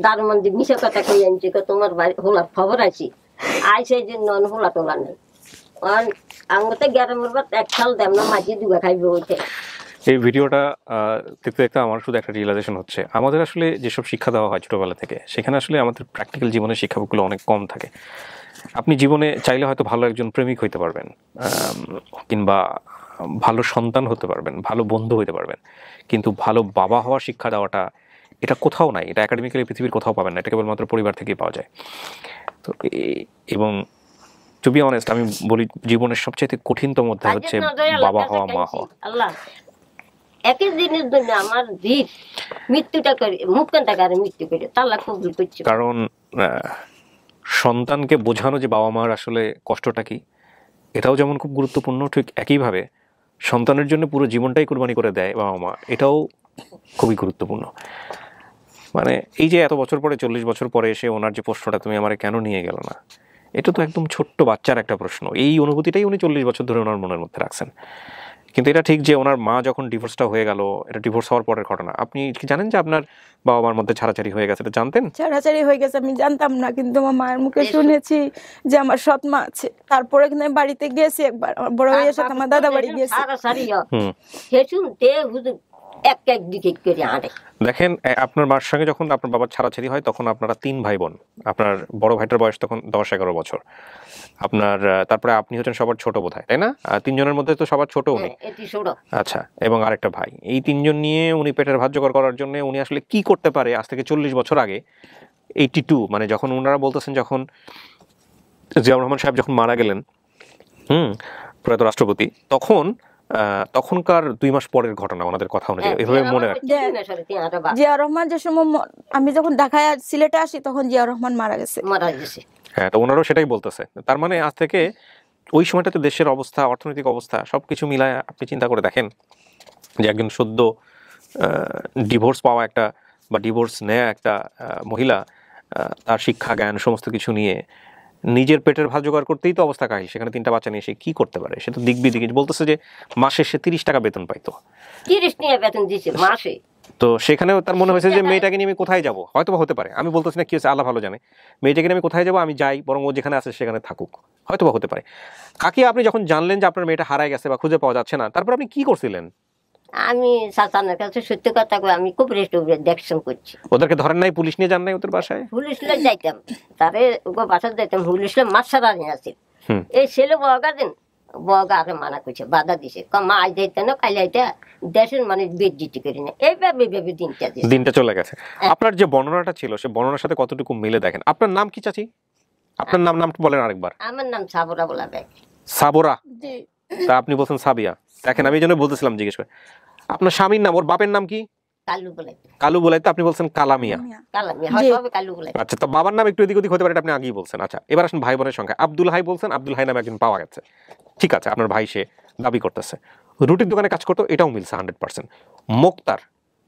দারমান যে মিশা কথা কই আনছি, তোমার হোলার খবর আছি আইসে যে নন হোলা টোলা নেই। আঙতে গ্যারামের বাদ 1 সাল দেব না, মাঝে দুগা খাইবে ওইটা। এই ভিডিওটা দেখতে দেখতে আমার শুধু একটা রিয়েলাইজেশন হচ্ছে, আমাদের আসলে যেসব শিক্ষা দেওয়া হয় ছোটবেলা থেকে, সেখানে আসলে আমাদের প্র্যাকটিক্যাল জীবনের শিক্ষাগুলো অনেক কম থাকে। আপনি জীবনে চাইলে হয়তো ভালো একজন প্রেমিক হইতে পারবেন, কিংবা ভালো সন্তান হতে পারবেন, ভালো বন্ধু হইতে পারবেন, কিন্তু ভালো বাবা হওয়ার শিক্ষা দেওয়াটা এটা কোথাও নাই, এটা একাডেমিক্যালি পৃথিবীর কোথাও পাবেন না, এটা কেবলমাত্র পরিবার থেকেই পাওয়া যায়। তো এবং টু বি অনেস্ট আমি বলি জীবনের সবচেয়ে কঠিনতম অধ্যায় হচ্ছে বাবা হওয়া, মা হওয়া। আল্লাহ একই দিনের জন্য আমার জীব মৃত্যুটা করে মুখখানটা করে মৃত্যু করে তাল্লা কবুল করছে। কারণ সন্তানকে বোঝানো যে বাবা মার আসলে কষ্টটা কি, এটাও যেমন খুব গুরুত্বপূর্ণ, ঠিক একইভাবে সন্তানের জন্য পুরো জীবনটাই কুরবানি করে দেয় বাবা মা, এটাও খুবই গুরুত্বপূর্ণ। মানে এই যে এত বছর পরে 40 বছর পরে এসে ওনার যে প্রশ্নটা তুমি আমারে কেন নিয়ে গেল না, এটা তো একদম ছোট্ট বাচ্চার একটা প্রশ্ন। এই অনুভূতিটাই উনি 40 বছর ধরে ওনার মনের মধ্যে রাখছেন। কিন্তু এটা ঠিক যে ওনার মা যখন ডিভোর্সটা হয়ে গেল, এটা ডিভোর্স হওয়ার পরের ঘটনা। আপনি কি জানেন যে আপনার বাবা মার মধ্যে ছাড়াছাড়ি হয়ে গেছে? এটা জানতেন? ছাড়াছাড়ি হয়ে গেছে আমি জানতাম না, কিন্তু আমার মায়ের মুখে শুনেছি যে আমার সৎ মা আছে। তারপরে কিন্তু আমি বাড়িতে গেছি একবার, আমার বড় ভাইয়ের সাথে আমার দাদা বাড়ি গেছি। দেখেন আপনার মার সঙ্গে যখন আপনার বাবার ছাড়াছাড়ি হয় তখন আপনারা 3 ভাই বোন, আপনার বড় ভাইটার বয়স তখন 10-11 বছর, আপনার তারপরে আপনি হচ্ছেন সবার ছোট বোধহয়, তাই না? 3 জনের মধ্যে তো সবার ছোট উনি। আচ্ছা, এবং আরেকটা ভাই। এই 3 জন নিয়ে উনি পেটের ভাত জোগাড় করার জন্য উনি আসলে কি করতে পারে আজ থেকে 40 বছর আগে, 82 মানে যখন ওনারা বলতেছেন যখন জিয়াউর রহমান সাহেব যখন মারা গেলেন, প্রয়াত রাষ্ট্রপতি, তখনকার 2 মাস পরের ঘটনা ওনাদের কথা অনুযায়ী এভাবে মনে রাখে। জিয়া রহমান যে সময় আমি যখন ঢাকায় সিলেটে আসি তখন জিয়া রহমান মারা গেছে। হ্যাঁ, তো ওনারাও সেটাই বলতেছে। তার মানে আজ থেকে ওই সময়টাতে দেশের অবস্থা, অর্থনৈতিক অবস্থা সবকিছু মিলায় আপনি চিন্তা করে দেখেন যে একজন সদ্য ডিভোর্স পাওয়া একটা বা ডিভোর্স নেয়া একটা মহিলা তার শিক্ষা জ্ঞান সমস্ত কিছু নিয়ে নিজের পেটের ভাত জোগাড় করতেই তো অবস্থা কাহি, সেখানে 3টা বাচ্চা নিয়ে সে কি করতে পারে? সে তো দিক বিদিক বলতেছে যে মাসে সে 30 টাকা বেতন পাইতো, 30 টাকা বেতন দিছে মাসে। তো সেখানেও তার মনে হয়েছে যে মেয়েটাকে নিয়ে আমি কোথায় যাবো, হয়তো বা হতে পারে, আমি বলতেছি না কি হচ্ছে, আল্লাহ ভালো জানে, মেয়েটাকে নিয়ে আমি কোথায় যাবো, আমি যাই, বরং ও যেখানে আছে সেখানে থাকুক, হয়তো বা হতে পারে। কাকি আপনি যখন জানলেন যে আপনার মেয়েটা হারায় গেছে বা খুঁজে পাওয়া যাচ্ছে না, তারপর আপনি কি করছিলেন? আমি সাসানের কাছে সত্য কথা কই, আমি খুব দেখশন করছি। ওদেরকে ধরেন নাই, পুলিশ নিয়ে যান নাই ওদের বাসায়? পুলিশ নিয়ে যাইতাম, তারে বাসায় যাইতাম, পুলিশ মাছ ছাড়া নিয়ে আসি। এই ছেলে বগা দিন বগা আরে মানা করছে, বাধা দিছে, মা আজ যাইতে না কাল আইটা দেশের মানুষ বেজ্জিতি করি না, এইভাবে এইভাবে দিনটা চলে গেছে। আপনার যে বর্ণনাটা ছিল সে বর্ণনার সাথে কতটুকু মিলে দেখেন। আপনার নাম কি চাচি? আপনার নামটা বলেন আরেকবার। আমার নাম সাবরা বলা ব্যাগ। সাবরা? তা আপনি বলছেন সাবিয়া। দেখেন আমি এই জন্য বলতেছিলাম জিজ্ঞেস করে। আপনার স্বামীর নাম, ওর বাপের নাম কি? কালু বলাই। কালু বলাই, তো আপনি বলছেন কালামিয়া। কালামিয়া হয় সবে কালু বলাই। আচ্ছা, তো বাবার নাম একটু এদিক ওদিক হতে পারে, এটা আপনি আগেই বলছেন। আচ্ছা, এবার আসুন ভাই বোনের সংখ্যা। আব্দুল হাই বলছেন, আব্দুল হাই নামে একজন পাওয়া গেছে, ঠিক আছে, আপনার ভাই সে দাবি করতেছে। রুটির দোকানে কাজ করতো, এটাও মিলছে 100%।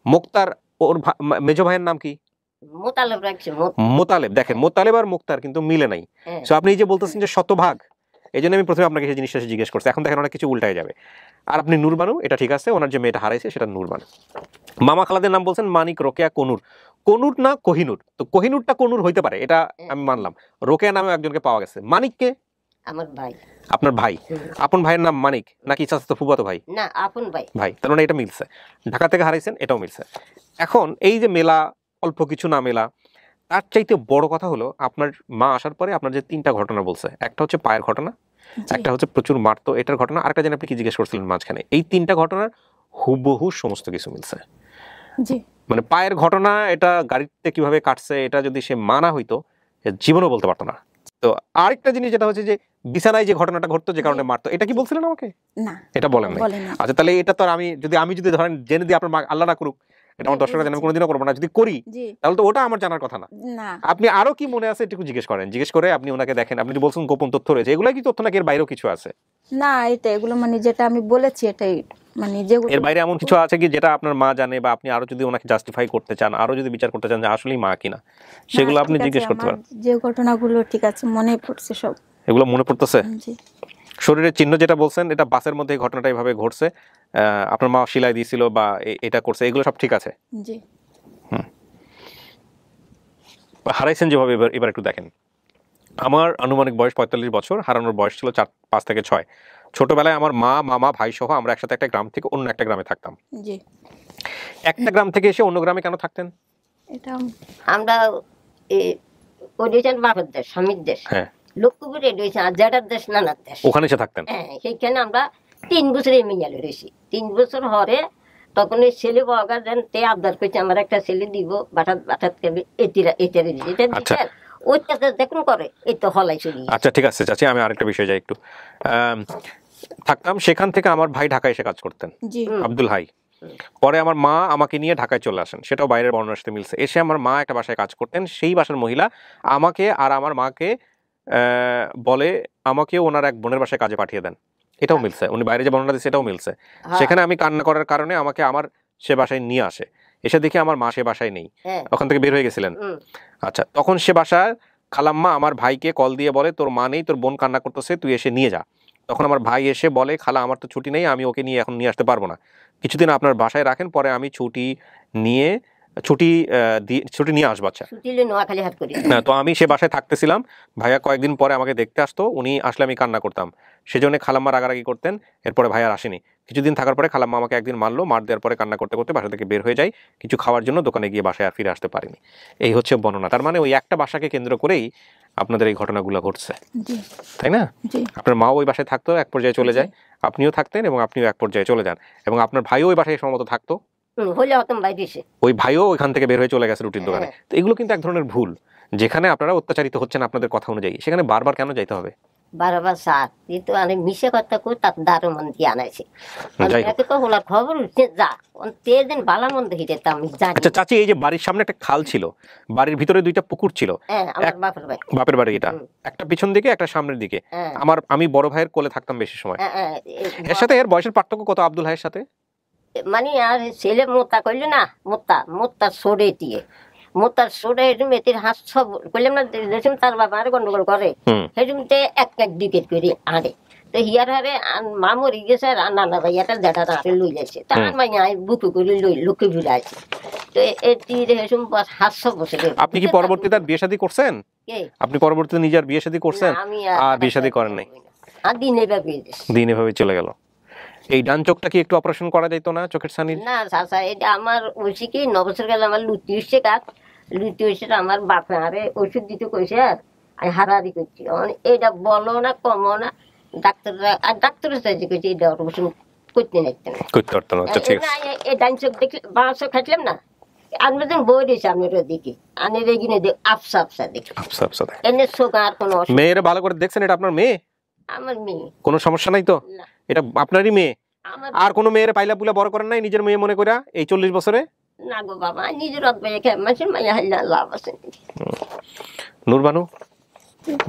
মোক্তার ওর মেজো ভাইয়ের নাম কি? মোতালেব রাখছে। মোতালেব। দেখেন মোতালেব আর মোক্তার কিন্তু মিলে নাই। সো আপনি এই যে বলতেছেন যে শতভাগ, এই জন্য আমি প্রথমে আপনাকে সেই জিনিসটা জিজ্ঞেস করছি। এখন দেখেন অনেক কিছু উল্টায় যাবে। আর আপনি নূরবানু, এটা ঠিক আছে, ওনার যে মেয়েটা হারাইছে সেটা নূরবানু। মামা খালাদের নাম বলছেন মানিক, রোকেয়া, কনুর। কনুর না কোহিনুর, তো কোহিনুরটা কনুর হইতে পারে, এটা আমি মানলাম। রোকেয়া নামে একজনকে পাওয়া গেছে। মানিককে? আমার ভাই। আপনার ভাই? আপন ভাইয়ের নাম মানিক নাকি চাচাতো ফুফাতো ভাই? না, আপন ভাই। ভাই, তার মানে এটা মিলছে। ঢাকা থেকে হারাইছেন, এটাও মিলছে। এখন এই যে মেলা, অল্প কিছু না মেলা, তার চাইতে বড় কথা হলো আপনার মা আসার পরে আপনার যে 3টা ঘটনা বলছে, একটা হচ্ছে পায়ের ঘটনা, একটা হচ্ছে প্রচুর মারতো এটার ঘটনা, আরেকটা যেন আপনি কি জিজ্ঞেস করছিলেন মাঝখানে, এই 3টা ঘটনার হুবহু সমস্ত কিছু মিলছে। মানে পায়ের ঘটনা, এটা গাড়িতে কিভাবে কাটছে, এটা যদি সে মানা হইতো জীবনও বলতে পারতো না। তো আরেকটা জিনিস যেটা হচ্ছে যে বিছানায় যে ঘটনাটা ঘটতো যে কারণে মারতো, এটা কি বলছিলেন আমাকে? না, এটা বলেন না। আচ্ছা, তাহলে এটা তো আমি যদি ধরেন জেনে দিই, আপনার মা আল্লাহ না করুক, এটা আমার দর্শকরা জানেন, কোনোদিনও করবো না, যদি করি তাহলে তো ওটা আমার জানার কথা না। আপনি আরো কি মনে আছে একটু জিজ্ঞেস করেন, জিজ্ঞেস করে আপনি ওনাকে দেখেন। আপনি বলছেন গোপন তথ্য রয়েছে, এগুলো কি তথ্য নাকি এর বাইরেও কিছু আছে? না, এটা এগুলো মানে যেটা আমি বলেছি এটাই, মানে যেগুলো এর বাইরে এমন কিছু আছে কি যেটা আপনার মা জানে, বা আপনি আরো যদি ওনাকে জাস্টিফাই করতে চান, আরো যদি বিচার করতে চান যে আসলেই মা কিনা, সেগুলো আপনি জিজ্ঞেস করতে পারেন। যে ঘটনাগুলো ঠিক আছে মনে পড়ছে সব। এগুলো মনে পড়তেছে? শরীরের চিহ্ন যেটা বলছেন, এটা বাসের মধ্যে ঘটনাটা এইভাবে ঘটছে, আপনার মা সেলাই দিয়েছিল বা এটা করছে, এগুলো সব ঠিক আছে? জি। হারাইছেন যেভাবে, এবার একটু দেখেন। আমার আনুমানিক বয়স 45 বছর, হারানোর বয়স ছিল 5 থেকে 6। ছোটবেলায় আমার মা, মামা, ভাই সহ আমরা একসাথে একটা গ্রাম থেকে অন্য একটা গ্রামে থাকতাম। জি। একটা গ্রাম থেকে এসে অন্য গ্রামে কেন থাকতেন? এটা আমরা ওডিশার বাপের দেশ, স্বামীর দেশ, লক্ষ্মীপুর এডিশন আর জেঠার দেশ, নানার দেশ, ওখানে এসে থাকতেন। হ্যাঁ, সেইখানে আমরা 3 বছর মিয়ালে রয়েছি। 3 বছর হরে তখন এই ছেলে বাবা যেন তে আবদার করছে আমার একটা ছেলে দিব, বাটাত এটারে দিচ্ছে, ওইটাতে দেখুন করে, এই তো হলাই চলি। আচ্ছা, ঠিক আছে চাচি, আমি আরেকটা বিষয় যাই একটু। থাকতাম সেখান থেকে আমার ভাই ঢাকায় এসে কাজ করতেন, আব্দুল হাই। পরে আমার মা আমাকে নিয়ে ঢাকায় চলে আসেন, সেটাও বাইরের বর্ণনার সাথে মিলছে। এসে আমার মা একটা বাসায় কাজ করতেন, সেই বাসার মহিলা আমাকে আর আমার মাকে বলে আমাকে ওনার এক বোনের বাসায় কাজে পাঠিয়ে দেন, এটাও মিলছে। উনি বাইরে যে বর্ণনা দিচ্ছে এটাও মিলছে। সেখানে আমি কান্না করার কারণে আমাকে আমার সে বাসায় নিয়ে আসে, এসে দেখি আমার মা সে বাসায় নেই, ওখান থেকে বের হয়ে গেছিলেন। আচ্ছা, তখন সে বাসায় খালাম্মা আমার ভাইকে কল দিয়ে বলে তোর মা নেই, তোর বোন কান্না করতেছে, তুই এসে নিয়ে যা। তখন আমার ভাই এসে বলে খালা আমার তো ছুটি নেই, আমি ওকে নিয়ে এখন নিয়ে আসতে পারবো না, কিছুদিন আপনার বাসায় রাখেন, পরে আমি ছুটি নিয়ে আসবো। আচ্ছা, তো আমি সে বাসায় থাকতেছিলাম, ভাইয়া কয়েকদিন পরে আমাকে দেখতে আসতো, উনি আসলে আমি কান্না করতাম, সেজন্য খালাম্মা রাগারাগি করতেন। এরপরে ভাইয়া আসেনি, কিছুদিন থাকার পরে খালাম্মা আমাকে একদিন মারলো, মার দেওয়ার পরে কান্না করতে করতে বাসা থেকে বের হয়ে যাই, কিছু খাওয়ার জন্য দোকানে গিয়ে বাসায় আর ফিরে আসতে পারিনি। এই হচ্ছে বর্ণনা। তার মানে ওই একটা বাসাকে কেন্দ্র করেই আপনাদের এই ঘটনাগুলো ঘটছে, তাই না? আপনার মাও ওই বাসায় থাকতো, এক পর্যায়ে চলে যায়, আপনিও থাকতেন এবং আপনিও এক পর্যায়ে চলে যান, এবং আপনার ভাইও ওই বাসায় সম্ভবত থাকতো, ওই ভাইও ওইখান থেকে বের হয়ে চলে গেছে রুটির দোকানে। তো এগুলো কিন্তু এক ধরনের ভুল, যেখানে আপনারা অত্যাচারিত হচ্ছেন আপনাদের কথা অনুযায়ী, সেখানে বারবার কেন যাইতে হবে? বারবার সাত কিন্তু আমি মিশে কথা কই তার দারো মন দিয়ে আনাইছি, তো হলার খবর উঠে যা তে দিন বালা মন দেখি যেতে আমি জানি। আচ্ছা চাচি, এই যে বাড়ির সামনে একটা খাল ছিল, বাড়ির ভিতরে 2টা পুকুর ছিল, আমার বাপের বাড়ি, এটা একটা পিছন দিকে একটা সামনের দিকে। আমি বড় ভাইয়ের কোলে থাকতাম বেশি সময়। এর সাথে এর বয়সের পার্থক্য কত আব্দুল ভাইয়ের সাথে? মানে আর ছেলে মোত্তা কইলে না, মোত্তা সরে দিয়ে মোতার সোডা এরকম এটির হাঁস সব কইলাম না, যেরকম তার বাবা আরে গন্ডগোল করে সেরকমতে এক ডিকেট করে আরে তো হিয়ার হারে মা মরি গেছে আর নানা ভাইয়াটা জ্যাঠা আরে লই যাচ্ছে, তার মাইয়া বুকু করে লই লক্ষ্মী ঘুরে আছে। তো এটি এরকম হাঁস সব বসে। আপনি কি পরবর্তীতে বিয়ে শাদী করছেন? আপনি পরবর্তীতে নিজের বিয়ে শাদী করছেন? আর বিয়ে শাদী করেন নাই? আর দিন এভাবে চলে গেল। এই ডান চোখটা কি একটু অপারেশন করা যাইতো না, চোখের ছানি? না চাচা, এটা আমার ওইসি কি 9 বছর গেল আমার লুটি হচ্ছে কাজ, লুটি হচ্ছে আমার বাপে আরে ওষুধ দিতে কইছে আর আমি হারাহারি করছি। এটা বলো না কমো না, ডাক্তাররা আর ডাক্তারের চাইছে কইছে এটা অপারেশন করতে নাইতে না করতে পারতো না। আচ্ছা ঠিক আছে। এই ডান চোখ দেখলে বাঁ চোখ খাইলাম না আমরা যখন বই দিয়েছি আপনারা দেখি আনের এগিয়ে দেখ আফসা আফসা দেখি আচ্ছা আচ্ছা দেখ। এনে চোখ আর কোনো অসুবিধা মেয়েরা ভালো করে দেখছেন, এটা আপনার মেয়ে? আমার মেয়ে কোনো সমস্যা নাই তো? না এটা আপনারই মেয়ে? আমার আর কোনো মেয়ের পাইলা পুলা বড় করেন নাই নিজের মেয়ে মনে করে এই 40 বছরে? না গো বাবা নিজের অদ্ভয় খেয়ে মাসের মাইয়া হাইলা লাভ আছে নূরবানু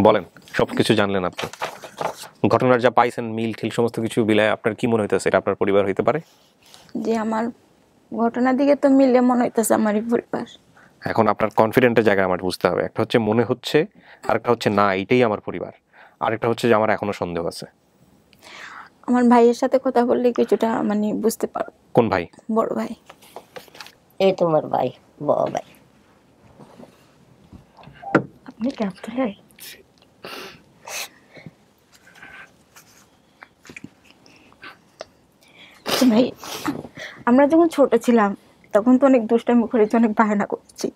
বলেন, সবকিছু জানলেন আপনি, ঘটনার যা পাইছেন মিল ঠিল সমস্ত কিছু বিলায় আপনার কি মনে হইতেছে এটা আপনার পরিবার হইতে পারে? যে আমার ঘটনার দিকে তো মিলে মনে হইতেছে আমারই পরিবার। এখন আপনার কনফিডেন্টের জায়গা আমার বুঝতে হবে, একটা হচ্ছে মনে হচ্ছে, আরেকটা হচ্ছে না এইটাই আমার পরিবার, আরেকটা হচ্ছে যে আমার এখনো সন্দেহ আছে। আমার ভাইয়ের সাথে কথা বললে কিছুটা মানে বুঝতে পারো। কোন ভাই? বড় ভাই। এই তোমার ভাই বড় ভাই আপনি ক্যাপ্টেন ভাই, আমরা যখন ছোট ছিলাম তখন তো অনেক দুষ্টামি করেছি, অনেক বাহানা করেছি।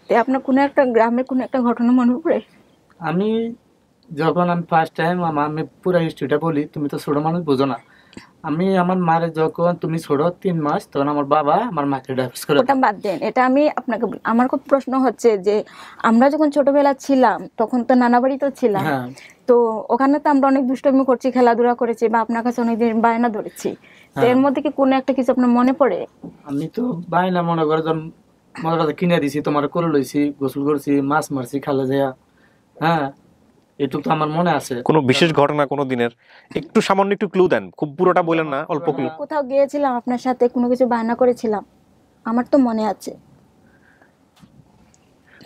তো আপনার কোনো একটা গ্রামের কোনো একটা ঘটনা মনে পড়ে? আমি যখন আমি ফার্স্ট টাইম আমি পুরো হিস্ট্রিটা বলি, তুমি তো ছোট মানুষ বোঝো না। আমি আমার মারে যখন তুমি ছোট 3 মাস, তখন আমার বাবা আমার মাকে ডাইভোর্স করে। ওটা বাদ দেন, এটা আমি আপনাকে আমার খুব প্রশ্ন হচ্ছে যে আমরা যখন ছোটবেলা ছিলাম তখন তো নানা বাড়িতে ছিলাম, হ্যাঁ তো ওখানে তো আমরা অনেক দুষ্টামি করছি, খেলাধুলা করেছি, বা আপনার কাছে অনেকদিন বায়না ধরেছি। তো এর মধ্যে কি কোনো একটা কিছু আপনার মনে পড়ে? আমি তো বাইনা মনে করে যখন মজাটা কিনে দিছি, তোমার করে লইছি, গোসল করছি, মাছ মারছি খালে যাইয়া, হ্যাঁ এটুকু তো আমার মনে আছে। কোনো বিশেষ ঘটনা কোনো দিনের একটু সামান্য একটু ক্লু দেন, খুব পুরোটা বলেন না, অল্প ক্লু। কোথাও গিয়েছিলাম আপনার সাথে, কোনো কিছু বায়না করেছিলাম, আমার তো মনে আছে।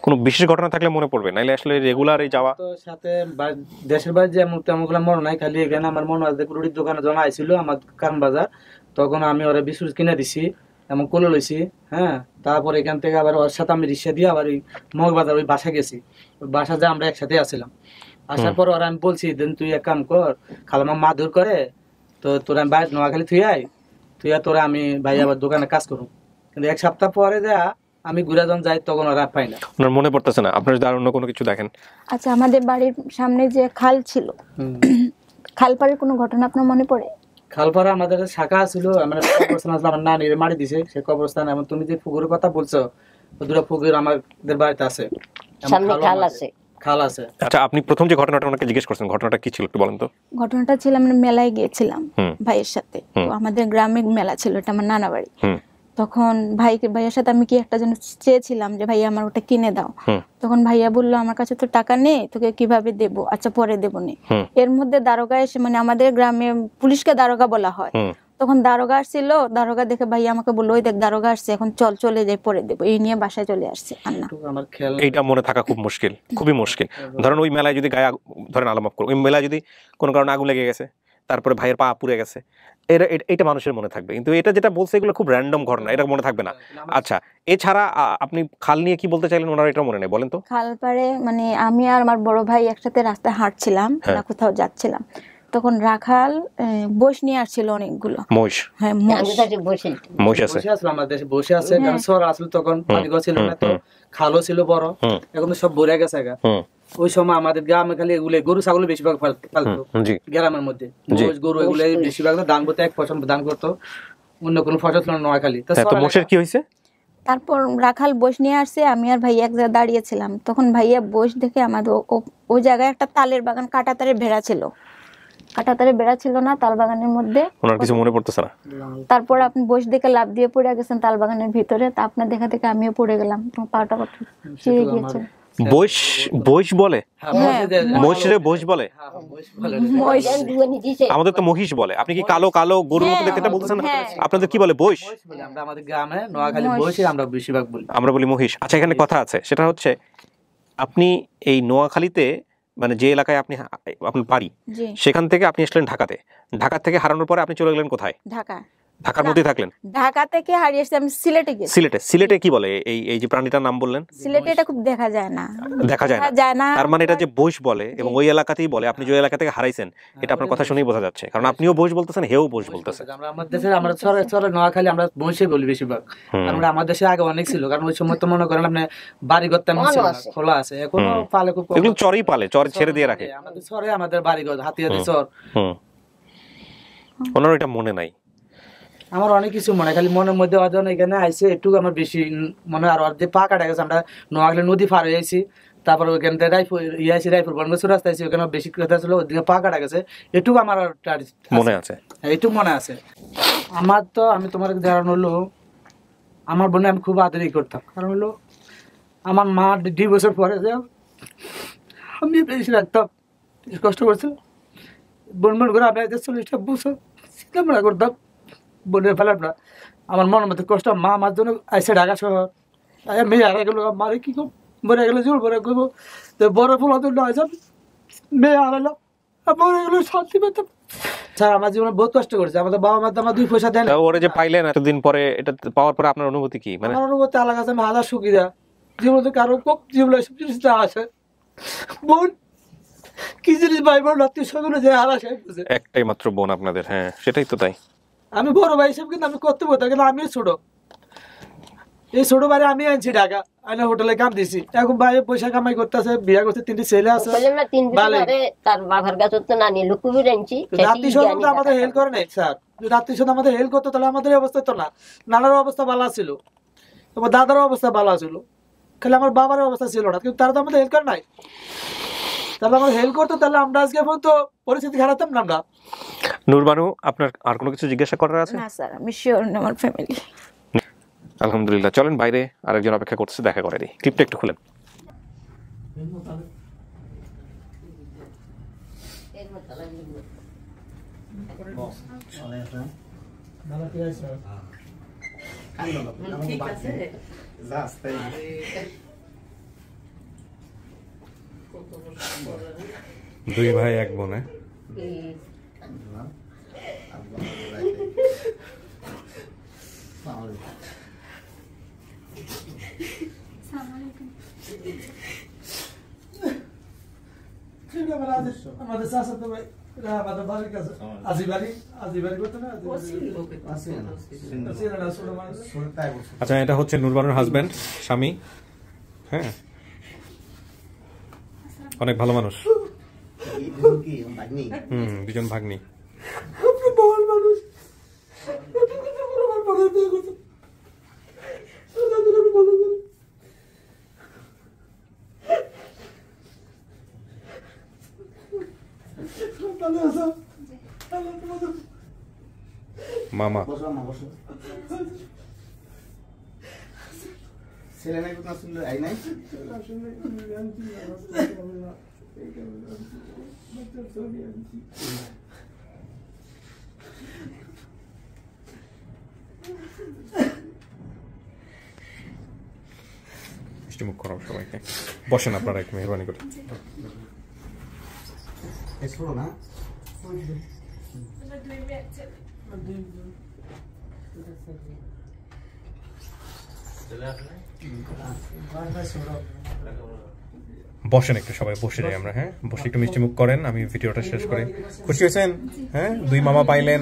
কোনো বিশেষ ঘটনা থাকলে মনে পড়বে, নাইলে আসলে রেগুলার এই যাওয়া। তো সাথে দেশের বাইরে যে তেমন মনে নাই, খালি এখানে আমার মনে আছে রুটির দোকানে যখন আইছিল আমার কারণ বাজার, তখন আমি ওরা বিস্কুট কিনে দিছি এমন কোলে লইছি, হ্যাঁ। তারপর এখান থেকে আবার ওর সাথে আমি রিক্সা দিয়ে আবার ওই মগবাজার ওই বাসা গেছি, ওই বাসা যা আমরা একসাথে আসছিলাম। আসার পর ওরা আমি বলছি দেন তুই এক কাম কর, খালামা মাদুর করে তো তোরা আমি বাইরে নোয়াখালী তুই তোরা আমি ভাই আবার দোকানে কাজ করুন। কিন্তু 1 সপ্তাহ পরে যা আমি ঘুরে যখন যাই তখন ওরা পাই না। আপনার মনে পড়তেছে না? আপনার যদি আর অন্য কোনো কিছু দেখেন। আচ্ছা, আমাদের বাড়ির সামনে যে খাল ছিল, খালপাড়ের কোনো ঘটনা আপনার মনে পড়ে? খালপাড়া আমাদের শাখা ছিল, আমার কবরস্থান আসলে আমার নানির মারি দিছে সে কবরস্থান। এবং তুমি যে পুকুরের কথা বলছো, ওই দুটো পুকুর আমাদের বাড়িতে আছে, সামনে খাল আছে। খাল আছে। আচ্ছা, আপনি প্রথম যে ঘটনাটা ওনাকে জিজ্ঞেস করছেন, ঘটনাটা কি ছিল একটু বলেন তো। ঘটনাটা ছিল আমরা মেলায় গিয়েছিলাম ভাইয়ের সাথে, তো আমাদের গ্রামে মেলা ছিল, এটা আমার নানা বাড়ি। তখন ভাইয়ের সাথে আমি কি একটা জন্য চেয়েছিলাম যে ভাইয়া আমার ওটা কিনে দাও। তখন ভাইয়া বললো আমার কাছে তো টাকা নেই, তোকে কিভাবে দেবো, আচ্ছা পরে দেবো নে। এর মধ্যে দারোগা এসে, মানে আমাদের গ্রামে পুলিশকে দারোগা বলা হয়, তখন দারোগা আসছিল, দারোগা দেখে ভাইয়া আমাকে বললো ওই দেখ দারোগা আসছে, এখন চলে যাই পরে দেবো, এই নিয়ে বাসায় চলে আসছে। এইটা মনে থাকা খুব মুশকিল, খুবই মুশকিল। ধরেন ওই মেলায় যদি গায়ে ধরেন আলমাপ করো, ওই মেলায় যদি কোনো কারণে আগুন লেগে গেছে, তারপরে ভাইয়ের পা পুড়ে গেছে, এটা মানুষের মনে থাকবে। কিন্তু এটা যেটা বলছে এগুলো খুব র্যান্ডম ঘটনা, এটা মনে থাকবে না। আচ্ছা, এছাড়া আপনি খাল নিয়ে কি বলতে চাইলেন, ওনার এটা মনে নেই, বলেন তো। খাল পাড়ে মানে আমি আর আমার বড় ভাই একসাথে রাস্তায় হাঁটছিলাম, না কোথাও যাচ্ছিলাম, তখন রাখাল বস নিয়ে আসছিল অনেকগুলো মহিষ। হ্যাঁ, মহিষ আছে আমাদের দেশে বসে আছে, কারণ শহর আসলে তখন পানিগড় ছিল না, তো খালও ছিল বড়, এখন তো সব ভরে গেছে। ওই সময় আমাদের গ্রামে খালি এগুলো গরু ছাগল বেশিরভাগ পালতো গ্রামের মধ্যে, গরু এগুলো বেশিরভাগ ধান করতো, 1 ফসল ধান করতো, অন্য কোনো ফসল ছিল না নোয়াখালী। তো মোষের কি হয়েছে? তারপর রাখাল বস নিয়ে আসছে, আমি আর ভাইয়া এক জায়গায় দাঁড়িয়েছিলাম, তখন ভাইয়া বস দেখে আমাদের ওই জায়গায় একটা তালের বাগান, কাটা তারের ভেড়া ছিল, কাটা তারে বেড়া ছিল না তাল বাগানের মধ্যে, ওনার কিছু মনে পড়তেছে না। তারপর আপনি বস দেখে লাফ দিয়ে পড়ে গেছেন তাল বাগানের ভিতরে, তা আপনার দেখা থেকে আমিও পড়ে গেলাম, তোমার পাটা কত ছিঁড়ে গিয়েছে। বইস বলে, মহিষরে বইস বলে, আমাদের তো মহিষ বলে। আপনি কি কালো কালো গরুর মতো দেখতে বলতেছেন? আপনাদের কি বলে? বইস। আমরা আমাদের গ্রামে নোয়াখালী বইস আমরা বেশিরভাগ বলি, আমরা বলি মহিষ। আচ্ছা, এখানে কথা আছে, সেটা হচ্ছে আপনি এই নোয়াখালীতে মানে যে এলাকায় আপনি আপনার বাড়ি, সেখান থেকে আপনি আসলেন ঢাকাতে, ঢাকা থেকে হারানোর পরে আপনি চলে গেলেন কোথায়? ঢাকা। ঢাকার মধ্যে থাকলেন? ঢাকা থেকে হারিয়ে এসেছি আমি সিলেটে গেছি। সিলেটে কি বলে এই যে প্রাণীটার নাম বললেন? সিলেটে এটা খুব দেখা যায় না। দেখা যায় না, তার মানে এটা যে বৈশ বলে এবং ওই এলাকাতেই বলে। আপনি যে এলাকা থেকে হারাইছেন এটা আপনার কথা শুনেই বোঝা যাচ্ছে, কারণ আপনিও বৈশ বলতেছেন, হেও বৈশ বলতেছে। আমরা আমাদের দেশে আমরা চরে নোয়াখালী আমরা বৈশে বলি বেশিরভাগ। আমরা আমাদের দেশে আগে অনেক ছিল, কারণ ওই সময় তো মনে করেন আপনি বাড়ি ঘর তেমন ছিল না, খোলা আছে। এখনো পালে খুব, এগুলো চরই পালে, চর ছেড়ে দিয়ে রাখে। আমাদের চরে আমাদের বাড়ি ঘর হাতিয়াদি চর। ওনার এটা মনে নাই। আমার অনেক কিছু মনে, খালি মনের মধ্যে অজন এখানে আইসে একটু আমার বেশি মনে। আর যে পা কাটা গেছে, আমরা নোয়াখালী নদী পার হয়ে আইছি, তারপর ওইখান থেকে রায়পুর বনগছুর রাস্তা আইসি, ওখানে বেশি কথা ছিল, ওইদিকে পা কাটা গেছে, একটু আমার মনে আছে, একটু মনে আছে আমার। তো আমি তোমার ধারণ হলো আমার বোনে আমি খুব আদরই করতাম, কারণ হলো আমার মা 2 বছর পরে যে আমি বেশি রাখতাম, কষ্ট করছিলাম। বোন করে আমি 40টা বছর চিন্তা করতাম বোনের ফেলার না। আমার মনের মধ্যে কষ্ট, মা আমার জন্য আইসে ঢাকা শহর, মেয়ে হারা গেল, মারে কি করবো, মরে গেলে জোর ভরে করবো, তো বড় ফোলা জন্য আইসাম, মেয়ে হারালো, মরে গেলে শান্তি পেতাম। স্যার আমার জীবনে বহুত কষ্ট করেছে, আমাদের বাবা মা তো আমার 2 পয়সা দেয় না। ওরে যে পাইলেন এতদিন পরে, এটা পাওয়ার পরে আপনার অনুভূতি কি? মানে আমার অনুভূতি আলাদা আছে, আমি হাজার সুখী দেয় জীবনে, কারো খুব জীবনে সব জিনিসটা আসে। বোন কি জিনিস ভাই বোন আত্মীয় স্বজন যে হারা সে একটাই মাত্র বোন আপনাদের? হ্যাঁ সেটাই তো। তাই আমি বড় ভাই হিসেবে কিন্তু আমি করতে পারতাম, কিন্তু আমি ছোট, এই ছোট ভাই আমি আনছি ঢাকা, আমি হোটেলে কাম দিছি। এখন ভাই পয়সা কামাই করতেছে, বিয়া করতে 3টি ছেলে আছে। তার বাবার কাছে তো না নিয়ে লুকুবির আনছি। রাত্রি সন্ধ্যা আমাদের হেল্প করে নাই স্যার, রাত্রি সন্ধ্যা আমাদের হেল্প করতো তাহলে আমাদের অবস্থা তো না। নানার অবস্থা ভালো ছিল, তোমার দাদারও অবস্থা ভালো ছিল, খালি আমার বাবার অবস্থা ছিল না, কিন্তু তারা তো আমাদের হেল্প করে নাই। তাহলে আমাদের হেল্প করতো, তাহলে আমরা আজকে পর্যন্ত পরিস্থিতি হারাতাম না আমরা। নূরবানু, আপনার আর কোনো কিছু জিজ্ঞাসা করার আছে? না স্যার, আমি শিওর না আমার ফ্যামিলি। আলহামদুলিল্লাহ। চলেন বাইরে আরেকজন অপেক্ষা করতেছে, দেখা করে দিই। ক্লিপটা একটু খুলেন। দুই ভাই এক বোনে। আমাদের চাচাতো ভাই আমাদের বাড়ির কাছে আজিবাড়ি করতে না। আচ্ছা, এটা হচ্ছে নূরবানুর হাজবেন্ড, স্বামী। হ্যাঁ, অনেক ভালো মানুষ। দুজন ভাগ্নি। মামা ছেলে নাই কোন ছিল আই নাই মুখ করাও সবাইকে। বসেন আপনারা একটু মেহরবানি করে। না বসেন একটু, সবাই বসে যাই আমরা। হ্যাঁ, বসে একটু মিষ্টি মুখ করেন, আমি ভিডিওটা শেষ করি। খুশি হয়েছেন? হ্যাঁ, 2 মামা পাইলেন,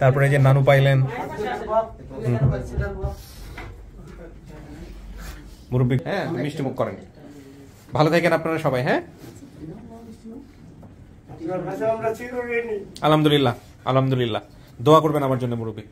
তারপরে যে নানু পাইলেন। মুরব্বী, হ্যাঁ মিষ্টি মুখ করেন। ভালো থাকেন আপনারা সবাই। হ্যাঁ, আলহামদুলিল্লাহ, আলহামদুলিল্লাহ। দোয়া করবেন আমার জন্য মুরব্বী।